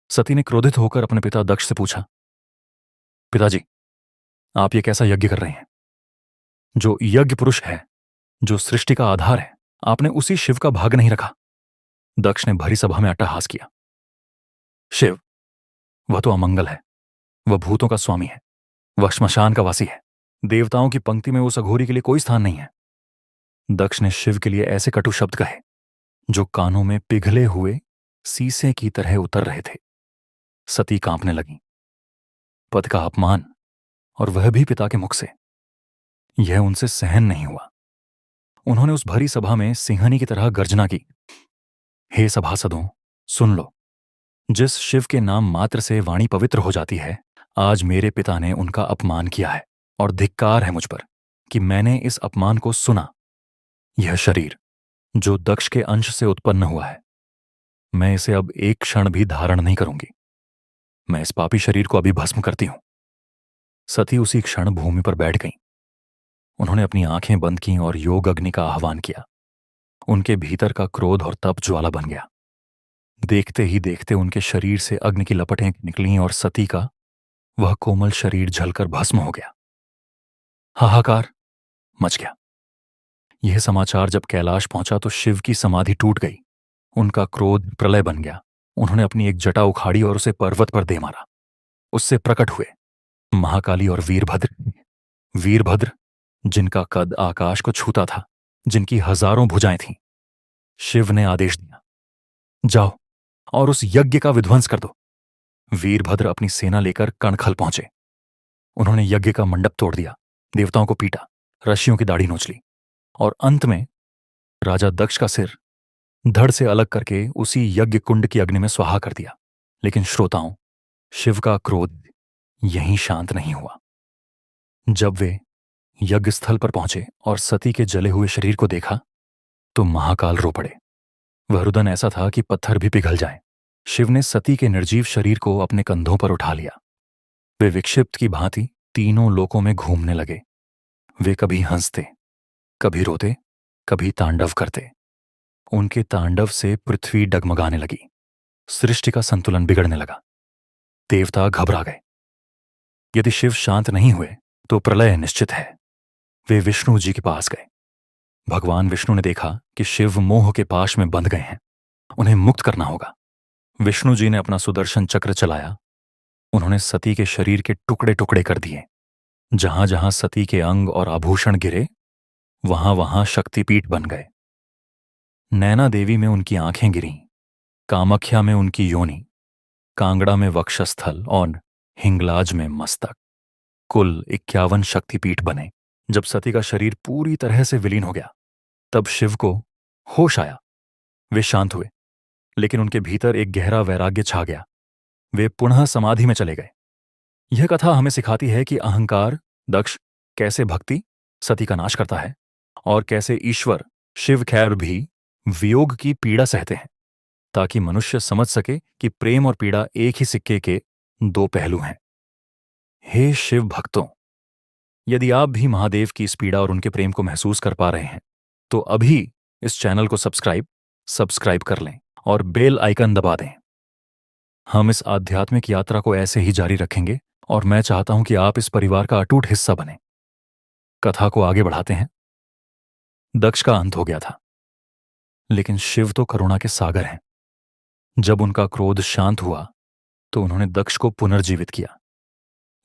सती ने क्रोधित होकर अपने पिता दक्ष से पूछा, पिताजी, आप ये कैसा यज्ञ कर रहे हैं? जो यज्ञ पुरुष है, जो सृष्टि का आधार है, आपने उसी शिव का भाग नहीं रखा। दक्ष ने भरी सभा में अट्टहास किया। शिव, वह तो अमंगल है, वह भूतों का स्वामी है, वह श्मशान का वासी है। देवताओं की पंक्ति में उस अघोरी के लिए कोई स्थान नहीं है। दक्ष ने शिव के लिए ऐसे कटु शब्द कहे जो कानों में पिघले हुए सीसे की तरह उतर रहे थे। सती कांपने लगी। पति का अपमान, और वह भी पिता के मुख से, यह उनसे सहन नहीं हुआ। उन्होंने उस भरी सभा में सिंहनी की तरह गर्जना की, हे सभासदों, सुन लो। जिस शिव के नाम मात्र से वाणी पवित्र हो जाती है, आज मेरे पिता ने उनका अपमान किया है, और धिक्कार है मुझ पर कि मैंने इस अपमान को सुना। यह शरीर जो दक्ष के अंश से उत्पन्न हुआ है, मैं इसे अब एक क्षण भी धारण नहीं करूंगी। मैं इस पापी शरीर को अभी भस्म करती हूं। सती उसी क्षण भूमि पर बैठ गईं। उन्होंने अपनी आंखें बंद कीं और योग अग्नि का आह्वान किया। उनके भीतर का क्रोध और तप ज्वाला बन गया। देखते ही देखते उनके शरीर से अग्नि की लपटें निकलीं और सती का वह कोमल शरीर जलकर भस्म हो गया। हाहाकार मच गया। यह समाचार जब कैलाश पहुंचा तो शिव की समाधि टूट गई। उनका क्रोध प्रलय बन गया। उन्होंने अपनी एक जटा उखाड़ी और उसे पर्वत पर दे मारा। उससे प्रकट हुए महाकाली और वीरभद्र। वीरभद्र, जिनका कद आकाश को छूता था, जिनकी हजारों भुजाएं थीं। शिव ने आदेश दिया, जाओ और उस यज्ञ का विध्वंस कर दो। वीरभद्र अपनी सेना लेकर कणखल पहुंचे। उन्होंने यज्ञ का मंडप तोड़ दिया, देवताओं को पीटा, ऋषियों की दाढ़ी नोच ली, और अंत में राजा दक्ष का सिर धड़ से अलग करके उसी यज्ञ कुंड की अग्नि में स्वाहा कर दिया। लेकिन श्रोताओं, शिव का क्रोध यहीं शांत नहीं हुआ। जब वे यज्ञ स्थल पर पहुंचे और सती के जले हुए शरीर को देखा तो महाकाल रो पड़े। वह रुदन ऐसा था कि पत्थर भी पिघल जाए। शिव ने सती के निर्जीव शरीर को अपने कंधों पर उठा लिया। वे विक्षिप्त की भांति तीनों लोकों में घूमने लगे। वे कभी हंसते, कभी रोते, कभी तांडव करते। उनके तांडव से पृथ्वी डगमगाने लगी। सृष्टि का संतुलन बिगड़ने लगा। देवता घबरा गए। यदि शिव शांत नहीं हुए तो प्रलय निश्चित है। वे विष्णु जी के पास गए। भगवान विष्णु ने देखा कि शिव मोह के पाश में बंध गए हैं, उन्हें मुक्त करना होगा। विष्णु जी ने अपना सुदर्शन चक्र चलाया। उन्होंने सती के शरीर के टुकड़े टुकड़े कर दिए। जहां जहां सती के अंग और आभूषण गिरे, वहां वहां शक्तिपीठ बन गए। नैना देवी में उनकी आंखें गिरीं, कामाख्या में उनकी योनि, कांगड़ा में वक्षस्थल और हिंगलाज में मस्तक। कुल 51 शक्तिपीठ बने। जब सती का शरीर पूरी तरह से विलीन हो गया, तब शिव को होश आया। वे शांत हुए, लेकिन उनके भीतर एक गहरा वैराग्य छा गया। वे पुनः समाधि में चले गए। यह कथा हमें सिखाती है कि अहंकार दक्ष कैसे भक्ति सती का नाश करता है, और कैसे ईश्वर शिव खैर भी वियोग की पीड़ा सहते हैं, ताकि मनुष्य समझ सके कि प्रेम और पीड़ा एक ही सिक्के के दो पहलू हैं। हे शिव भक्तों, यदि आप भी महादेव की इस पीड़ा और उनके प्रेम को महसूस कर पा रहे हैं तो अभी इस चैनल को सब्सक्राइब कर लें और बेल आइकन दबा दें। हम इस आध्यात्मिक यात्रा को ऐसे ही जारी रखेंगे, और मैं चाहता हूं कि आप इस परिवार का अटूट हिस्सा बने। कथा को आगे बढ़ाते हैं। दक्ष का अंत हो गया था, लेकिन शिव तो करुणा के सागर हैं। जब उनका क्रोध शांत हुआ तो उन्होंने दक्ष को पुनर्जीवित किया,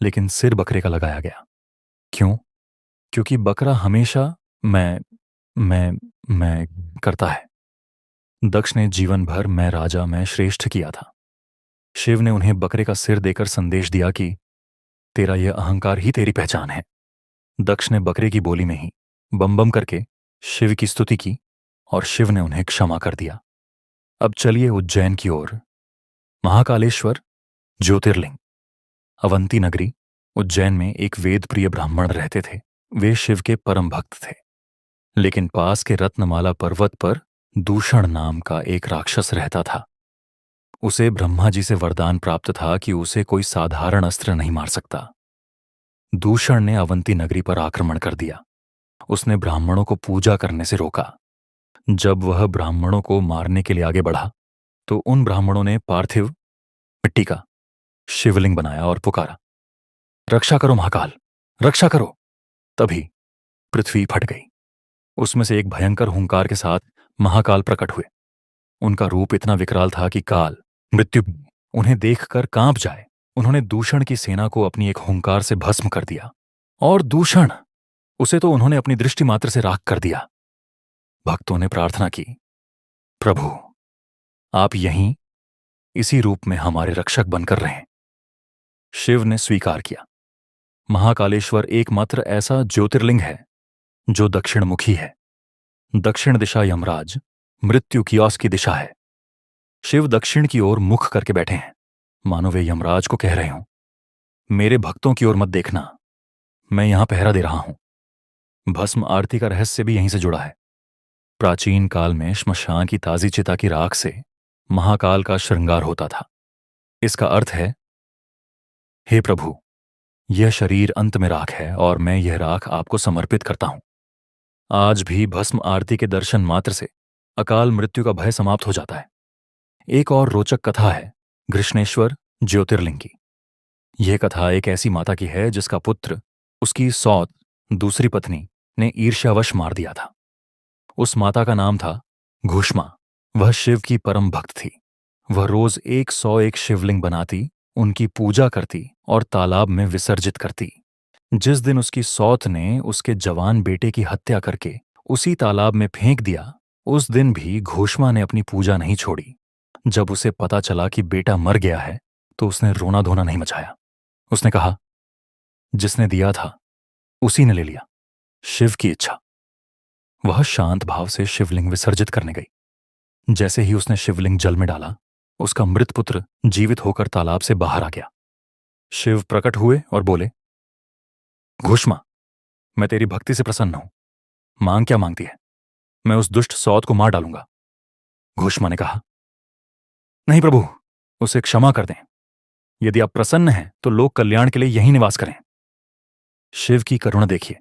लेकिन सिर बकरे का लगाया गया। क्यों? क्योंकि बकरा हमेशा मैं करता है। दक्ष ने जीवन भर मैं राजा, मैं श्रेष्ठ किया था। शिव ने उन्हें बकरे का सिर देकर संदेश दिया कि तेरा यह अहंकार ही तेरी पहचान है। दक्ष ने बकरे की बोली में ही बम बम करके शिव की स्तुति की, और शिव ने उन्हें क्षमा कर दिया। अब चलिए उज्जैन की ओर। महाकालेश्वर ज्योतिर्लिंग। अवंती नगरी उज्जैन में एक वेद प्रिय ब्राह्मण रहते थे। वे शिव के परम भक्त थे। लेकिन पास के रत्नमाला पर्वत पर दूषण नाम का एक राक्षस रहता था। उसे ब्रह्मा जी से वरदान प्राप्त था कि उसे कोई साधारण अस्त्र नहीं मार सकता। दूषण ने अवंती नगरी पर आक्रमण कर दिया। उसने ब्राह्मणों को पूजा करने से रोका। जब वह ब्राह्मणों को मारने के लिए आगे बढ़ा तो उन ब्राह्मणों ने पार्थिव मिट्टी का शिवलिंग बनाया और पुकारा, रक्षा करो महाकाल, रक्षा करो। तभी पृथ्वी फट गई। उसमें से एक भयंकर हुंकार के साथ महाकाल प्रकट हुए। उनका रूप इतना विकराल था कि काल, मृत्यु उन्हें देखकर कांप जाए। उन्होंने दूषण की सेना को अपनी एक हुंकार से भस्म कर दिया, और दूषण, उसे तो उन्होंने अपनी दृष्टि मात्र से राख कर दिया। भक्तों ने प्रार्थना की, प्रभु, आप यहीं इसी रूप में हमारे रक्षक बनकर रहें। शिव ने स्वीकार किया। महाकालेश्वर एकमात्र ऐसा ज्योतिर्लिंग है जो दक्षिणमुखी है। दक्षिण दिशा यमराज, मृत्यु की ओर की दिशा है। शिव दक्षिण की ओर मुख करके बैठे हैं, मानो वे यमराज को कह रहे हों, मेरे भक्तों की ओर मत देखना, मैं यहां पहरा दे रहा हूं। भस्म आरती का रहस्य भी यहीं से जुड़ा है। प्राचीन काल में श्मशान की ताजी चिता की राख से महाकाल का श्रृंगार होता था। इसका अर्थ है, हे प्रभु, यह शरीर अंत में राख है और मैं यह राख आपको समर्पित करता हूं। आज भी भस्म आरती के दर्शन मात्र से अकाल मृत्यु का भय समाप्त हो जाता है। एक और रोचक कथा है घृष्णेश्वर ज्योतिर्लिंग की। यह कथा एक ऐसी माता की है जिसका पुत्र उसकी सौत दूसरी पत्नी ने ईर्ष्यावश मार दिया था। उस माता का नाम था घुष्मा। वह शिव की परम भक्त थी। वह रोज 101 शिवलिंग बनाती, उनकी पूजा करती और तालाब में विसर्जित करती। जिस दिन उसकी सौत ने उसके जवान बेटे की हत्या करके उसी तालाब में फेंक दिया, उस दिन भी घोषमा ने अपनी पूजा नहीं छोड़ी। जब उसे पता चला कि बेटा मर गया है तो उसने रोना धोना नहीं मचाया। उसने कहा, जिसने दिया था उसी ने ले लिया, शिव की इच्छा। वह शांत भाव से शिवलिंग विसर्जित करने गई। जैसे ही उसने शिवलिंग जल में डाला, उसका मृत पुत्र जीवित होकर तालाब से बाहर आ गया। शिव प्रकट हुए और बोले, घुष्मा, मैं तेरी भक्ति से प्रसन्न हूं, मांग क्या मांगती है? मैं उस दुष्ट सौत को मार डालूंगा। घुष्मा ने कहा, नहीं प्रभु, उसे क्षमा कर दें। यदि आप प्रसन्न हैं तो लोक कल्याण के लिए यहीं निवास करें। शिव की करुणा देखिए।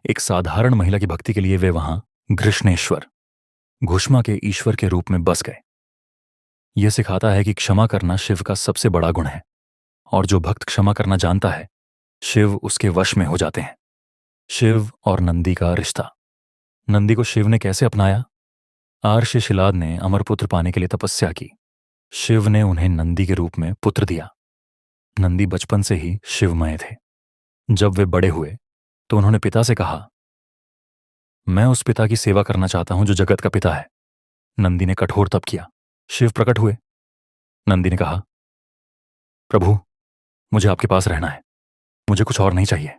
एक साधारण महिला की भक्ति के लिए वे वहां घृष्णेश्वर, घुष्मा के ईश्वर के रूप में बस गए। यह सिखाता है कि क्षमा करना शिव का सबसे बड़ा गुण है, और जो भक्त क्षमा करना जानता है, शिव उसके वश में हो जाते हैं। शिव और नंदी का रिश्ता। नंदी को शिव ने कैसे अपनाया? आर्ष शिलाद ने अमरपुत्र पाने के लिए तपस्या की। शिव ने उन्हें नंदी के रूप में पुत्र दिया। नंदी बचपन से ही शिवमय थे। जब वे बड़े हुए तो उन्होंने पिता से कहा, मैं उस पिता की सेवा करना चाहता हूं जो जगत का पिता है। नंदी ने कठोर तप किया। शिव प्रकट हुए। नंदी ने कहा, प्रभु, मुझे आपके पास रहना है, मुझे कुछ और नहीं चाहिए।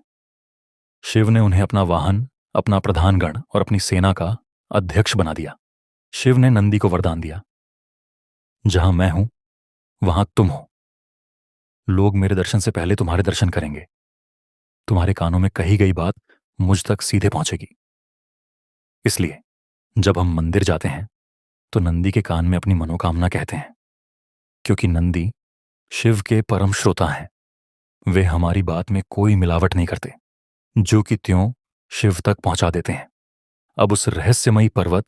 शिव ने उन्हें अपना वाहन, अपना प्रधानगण और अपनी सेना का अध्यक्ष बना दिया। शिव ने नंदी को वरदान दिया, जहां मैं हूं वहां तुम हो। लोग मेरे दर्शन से पहले तुम्हारे दर्शन करेंगे। तुम्हारे कानों में कही गई बात मुझ तक सीधे पहुंचेगी। इसलिए जब हम मंदिर जाते हैं तो नंदी के कान में अपनी मनोकामना कहते हैं, क्योंकि नंदी शिव के परम श्रोता हैं। वे हमारी बात में कोई मिलावट नहीं करते, जो कि त्यों शिव तक पहुंचा देते हैं। अब उस रहस्यमयी पर्वत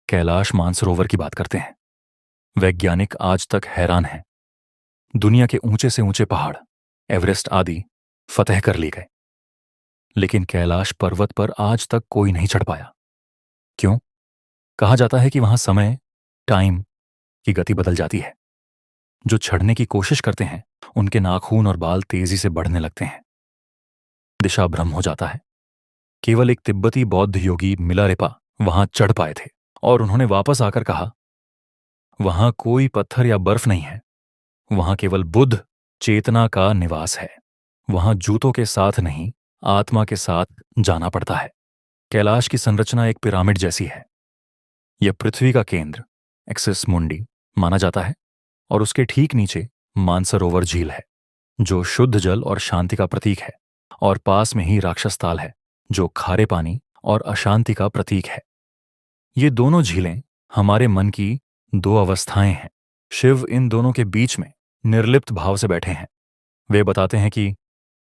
कैलाश मानसरोवर की बात करते हैं। वैज्ञानिक आज तक हैरान हैं। दुनिया के ऊंचे से ऊंचे पहाड़, एवरेस्ट आदि फतह कर लिए गए, लेकिन कैलाश पर्वत पर आज तक कोई नहीं चढ़ पाया। क्यों? कहा जाता है कि वहां समय, टाइम की गति बदल जाती है। जो चढ़ने की कोशिश करते हैं उनके नाखून और बाल तेजी से बढ़ने लगते हैं। दिशा भ्रम हो जाता है। केवल एक तिब्बती बौद्ध योगी मिलारेपा वहां चढ़ पाए थे और उन्होंने वापस आकर कहा, वहां कोई पत्थर या बर्फ नहीं है, वहां केवल बुद्ध चेतना का निवास है। वहां जूतों के साथ नहीं, आत्मा के साथ जाना पड़ता है। कैलाश की संरचना एक पिरामिड जैसी है। यह पृथ्वी का केंद्र, एक्सिस मुंडी, माना जाता है, और उसके ठीक नीचे मानसरोवर झील है, जो शुद्ध जल और शांति का प्रतीक है, और पास में ही राक्षस ताल है, जो खारे पानी और अशांति का प्रतीक है। ये दोनों झीलें हमारे मन की दो अवस्थाएं हैं। शिव इन दोनों के बीच में निर्लिप्त भाव से बैठे हैं। वे बताते हैं कि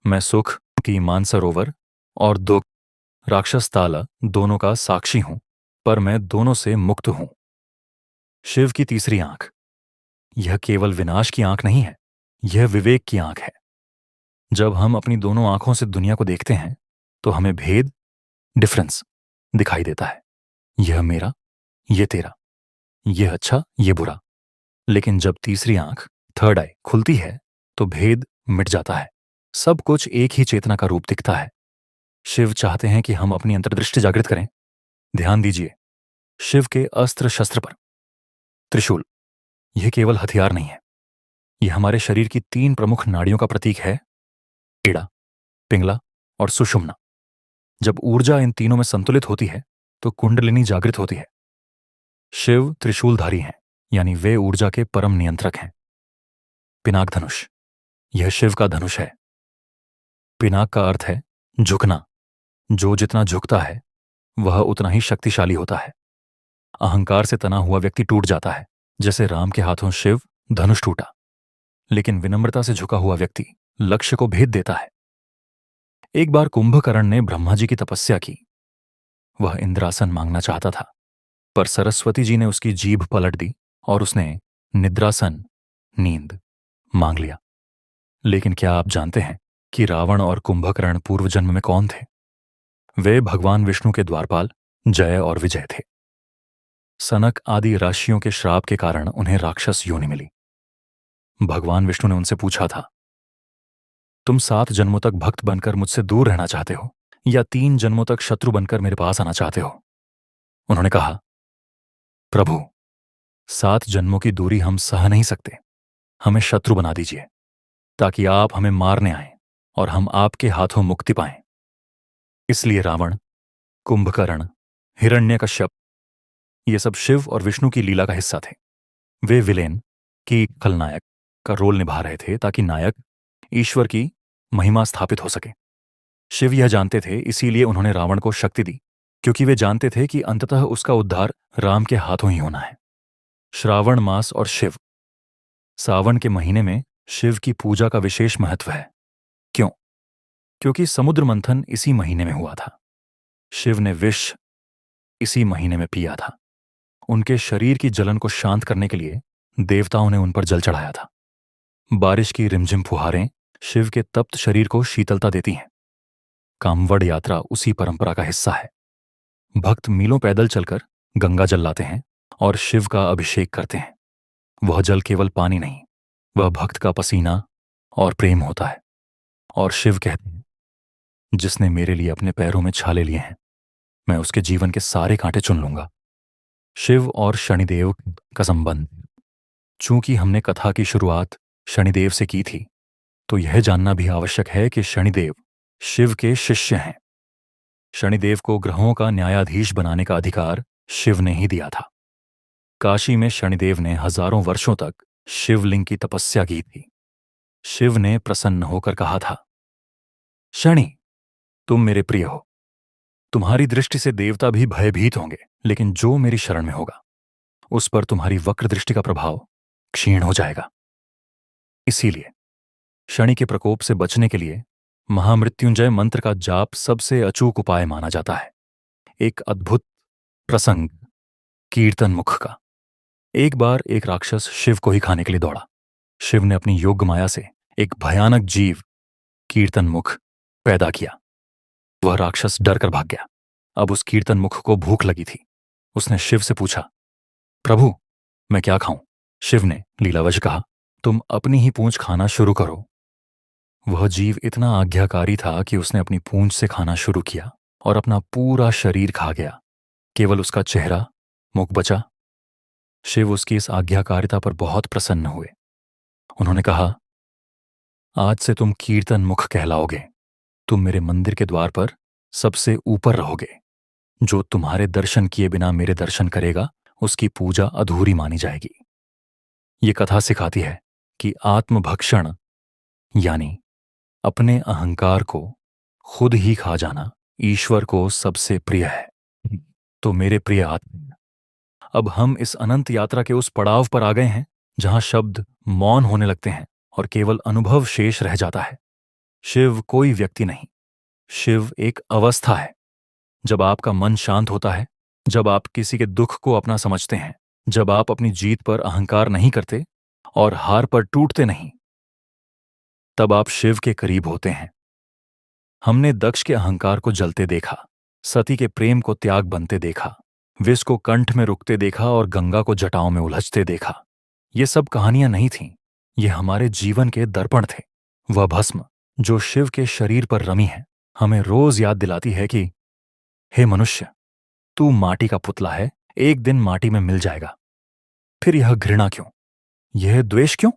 मैं सुख की मानसरोवर और दुख राक्षस ताला दोनों का साक्षी हूं, पर मैं दोनों से मुक्त हूं। शिव की तीसरी आंख, यह केवल विनाश की आंख नहीं है, यह विवेक की आंख है। जब हम अपनी दोनों आंखों से दुनिया को देखते हैं तो हमें भेद, डिफरेंस दिखाई देता है। यह मेरा, यह तेरा, यह अच्छा, यह बुरा। लेकिन जब तीसरी आंख, थर्ड आई, खुलती है तो भेद मिट जाता है। सब कुछ एक ही चेतना का रूप दिखता है। शिव चाहते हैं कि हम अपनी अंतर्दृष्टि जागृत करें। ध्यान दीजिए शिव के अस्त्र शस्त्र पर। त्रिशूल, यह केवल हथियार नहीं है, यह हमारे शरीर की 3 प्रमुख नाड़ियों का प्रतीक है, इड़ा, पिंगला और सुषुम्ना। जब ऊर्जा इन तीनों में संतुलित होती है तो कुंडलिनी जागृत होती है। शिव त्रिशूलधारी हैं, यानी वे ऊर्जा के परम नियंत्रक हैं। पिनाक धनुष, यह शिव का धनुष है। पिनाक का अर्थ है झुकना। जो जितना झुकता है वह उतना ही शक्तिशाली होता है। अहंकार से तना हुआ व्यक्ति टूट जाता है, जैसे राम के हाथों शिव धनुष टूटा। लेकिन विनम्रता से झुका हुआ व्यक्ति लक्ष्य को भेद देता है। एक बार कुंभकर्ण ने ब्रह्मा जी की तपस्या की। वह इंद्रासन मांगना चाहता था, पर सरस्वती जी ने उसकी जीभ पलट दी और उसने निद्रासन, नींद, मांग लिया। लेकिन क्या आप जानते हैं कि रावण और कुंभकर्ण पूर्व जन्म में कौन थे? वे भगवान विष्णु के द्वारपाल जय और विजय थे। सनक आदि राशियों के श्राप के कारण उन्हें राक्षस योनि मिली। भगवान विष्णु ने उनसे पूछा था, तुम 7 जन्मों तक भक्त बनकर मुझसे दूर रहना चाहते हो या 3 जन्मों तक शत्रु बनकर मेरे पास आना चाहते हो? उन्होंने कहा, प्रभु, 7 जन्मों की दूरी हम सह नहीं सकते। हमें शत्रु बना दीजिए ताकि आप हमें मारने आएं और हम आपके हाथों मुक्ति पाएं। इसलिए रावण, कुंभकर्ण, हिरण्यकश्यप, ये सब शिव और विष्णु की लीला का हिस्सा थे। वे विलेन की खलनायक का रोल निभा रहे थे ताकि नायक ईश्वर की महिमा स्थापित हो सके। शिव यह जानते थे, इसीलिए उन्होंने रावण को शक्ति दी, क्योंकि वे जानते थे कि अंततः उसका उद्धार राम के हाथों ही होना है। श्रावण मास और शिव। सावन के महीने में शिव की पूजा का विशेष महत्व है। क्यों? क्योंकि समुद्र मंथन इसी महीने में हुआ था। शिव ने विष इसी महीने में पिया था। उनके शरीर की जलन को शांत करने के लिए देवताओं ने उन पर जल चढ़ाया था। बारिश की रिमझिम फुहारें शिव के तप्त शरीर को शीतलता देती हैं। कामवड़ यात्रा उसी परंपरा का हिस्सा है। भक्त मीलों पैदल चलकर गंगा जल लाते हैं और शिव का अभिषेक करते हैं। वह जल केवल पानी नहीं, वह भक्त का पसीना और प्रेम होता है। और शिव कहते हैं, जिसने मेरे लिए अपने पैरों में छाले लिए हैं, मैं उसके जीवन के सारे कांटे चुन लूंगा। शिव और शनिदेव का संबंध। चूंकि हमने कथा की शुरुआत शनिदेव से की थी, तो यह जानना भी आवश्यक है कि शनिदेव शिव के शिष्य हैं। शनिदेव को ग्रहों का न्यायाधीश बनाने का अधिकार शिव ने ही दिया था। काशी में शनिदेव ने हजारों वर्षों तक शिवलिंग की तपस्या की थी। शिव ने प्रसन्न होकर कहा था, शनि, तुम मेरे प्रिय हो। तुम्हारी दृष्टि से देवता भी भयभीत होंगे, लेकिन जो मेरी शरण में होगा उस पर तुम्हारी वक्र दृष्टि का प्रभाव क्षीण हो जाएगा। इसीलिए शनि के प्रकोप से बचने के लिए महामृत्युंजय मंत्र का जाप सबसे अचूक उपाय माना जाता है। एक अद्भुत प्रसंग कीर्तन मुख का। एक बार एक राक्षस शिव को ही खाने के लिए दौड़ा। शिव ने अपनी योग माया से एक भयानक जीव कीर्तन मुख पैदा किया। वह राक्षस डर कर भाग गया। अब उस कीर्तन मुख को भूख लगी थी। उसने शिव से पूछा, प्रभु, मैं क्या खाऊं? शिव ने लीलावश कहा, तुम अपनी ही पूंछ खाना शुरू करो। वह जीव इतना आज्ञाकारी था कि उसने अपनी पूंछ से खाना शुरू किया और अपना पूरा शरीर खा गया। केवल उसका चेहरा, मुख बचा। शिव उसकी इस आज्ञाकारिता पर बहुत प्रसन्न हुए। उन्होंने कहा, आज से तुम कीर्तन मुख कहलाओगे। तुम मेरे मंदिर के द्वार पर सबसे ऊपर रहोगे। जो तुम्हारे दर्शन किए बिना मेरे दर्शन करेगा, उसकी पूजा अधूरी मानी जाएगी। ये कथा सिखाती है कि आत्मभक्षण यानी अपने अहंकार को खुद ही खा जाना ईश्वर को सबसे प्रिय है। तो मेरे प्रिय आत्मा, अब हम इस अनंत यात्रा के उस पड़ाव पर आ गए हैं जहां शब्द मौन होने लगते हैं और केवल अनुभव शेष रह जाता है। शिव कोई व्यक्ति नहीं, शिव एक अवस्था है। जब आपका मन शांत होता है, जब आप किसी के दुख को अपना समझते हैं, जब आप अपनी जीत पर अहंकार नहीं करते और हार पर टूटते नहीं, तब आप शिव के करीब होते हैं। हमने दक्ष के अहंकार को जलते देखा, सती के प्रेम को त्याग बनते देखा, विष को कंठ में रुकते देखा और गंगा को जटाओं में उलझते देखा। ये सब कहानियां नहीं थीं, ये हमारे जीवन के दर्पण थे। वह भस्म जो शिव के शरीर पर रमी है हमें रोज याद दिलाती है कि हे मनुष्य, तू माटी का पुतला है, एक दिन माटी में मिल जाएगा। फिर यह घृणा क्यों, यह द्वेष क्यों?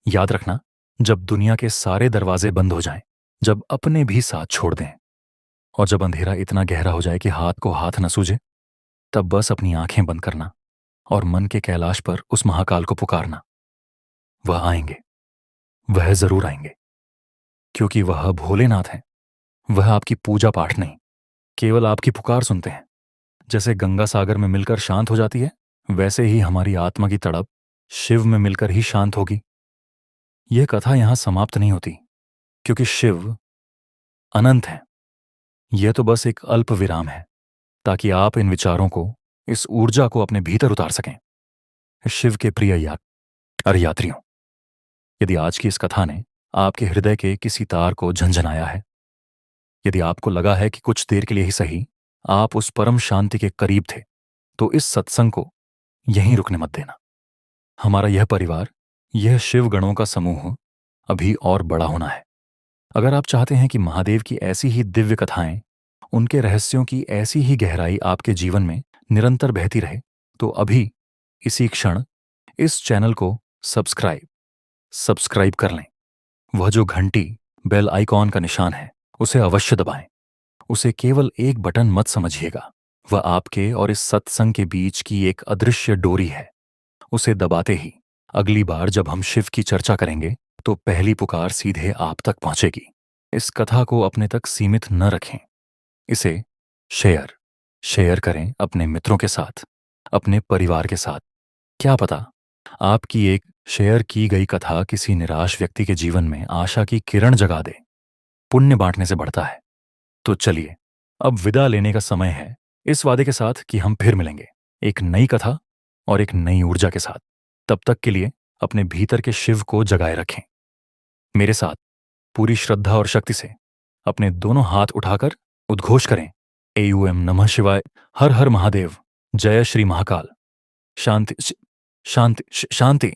याद रखना, जब दुनिया के सारे दरवाजे बंद हो जाएं, जब अपने भी साथ छोड़ दें और जब अंधेरा इतना गहरा हो जाए कि हाथ को हाथ न सूझे, तब बस अपनी आंखें बंद करना और मन के कैलाश पर उस महाकाल को पुकारना। वह आएंगे, वह जरूर आएंगे, क्योंकि वह भोलेनाथ हैं। वह आपकी पूजा पाठ नहीं, केवल आपकी पुकार सुनते हैं। जैसे गंगा सागर में मिलकर शांत हो जाती है, वैसे ही हमारी आत्मा की तड़प शिव में मिलकर ही शांत होगी। यह कथा यहां समाप्त नहीं होती, क्योंकि शिव अनंत है। यह तो बस एक अल्प विराम है, ताकि आप इन विचारों को, इस ऊर्जा को अपने भीतर उतार सकें। शिव के प्रिय यात्रियों, यदि आज की इस कथा ने आपके हृदय के किसी तार को झंझनाया है, यदि आपको लगा है कि कुछ देर के लिए ही सही आप उस परम शांति के करीब थे, तो इस सत्संग को यहीं रुकने मत देना। हमारा यह परिवार, यह शिव गणों का समूह अभी और बड़ा होना है। अगर आप चाहते हैं कि महादेव की ऐसी ही दिव्य कथाएं, उनके रहस्यों की ऐसी ही गहराई आपके जीवन में निरंतर बहती रहे, तो अभी इसी क्षण इस चैनल को सब्सक्राइब कर लें। वह जो घंटी, बेल आइकॉन का निशान है, उसे अवश्य दबाएं। उसे केवल एक बटन मत समझिएगा, वह आपके और इस सत्संग के बीच की एक अदृश्य डोरी है। उसे दबाते ही अगली बार जब हम शिव की चर्चा करेंगे, तो पहली पुकार सीधे आप तक पहुंचेगी। इस कथा को अपने तक सीमित न रखें, इसे शेयर करें अपने मित्रों के साथ, अपने परिवार के साथ। क्या पता आपकी एक शेयर की गई कथा किसी निराश व्यक्ति के जीवन में आशा की किरण जगा दे। पुण्य बांटने से बढ़ता है। तो चलिए, अब विदा लेने का समय है, इस वादे के साथ कि हम फिर मिलेंगे एक नई कथा और एक नई ऊर्जा के साथ। तब तक के लिए अपने भीतर के शिव को जगाए रखें। मेरे साथ पूरी श्रद्धा और शक्ति से अपने दोनों हाथ उठाकर उद्घोष करें, एयूएम नमः शिवाय, हर हर महादेव, जय श्री महाकाल। शांति शांति शांति।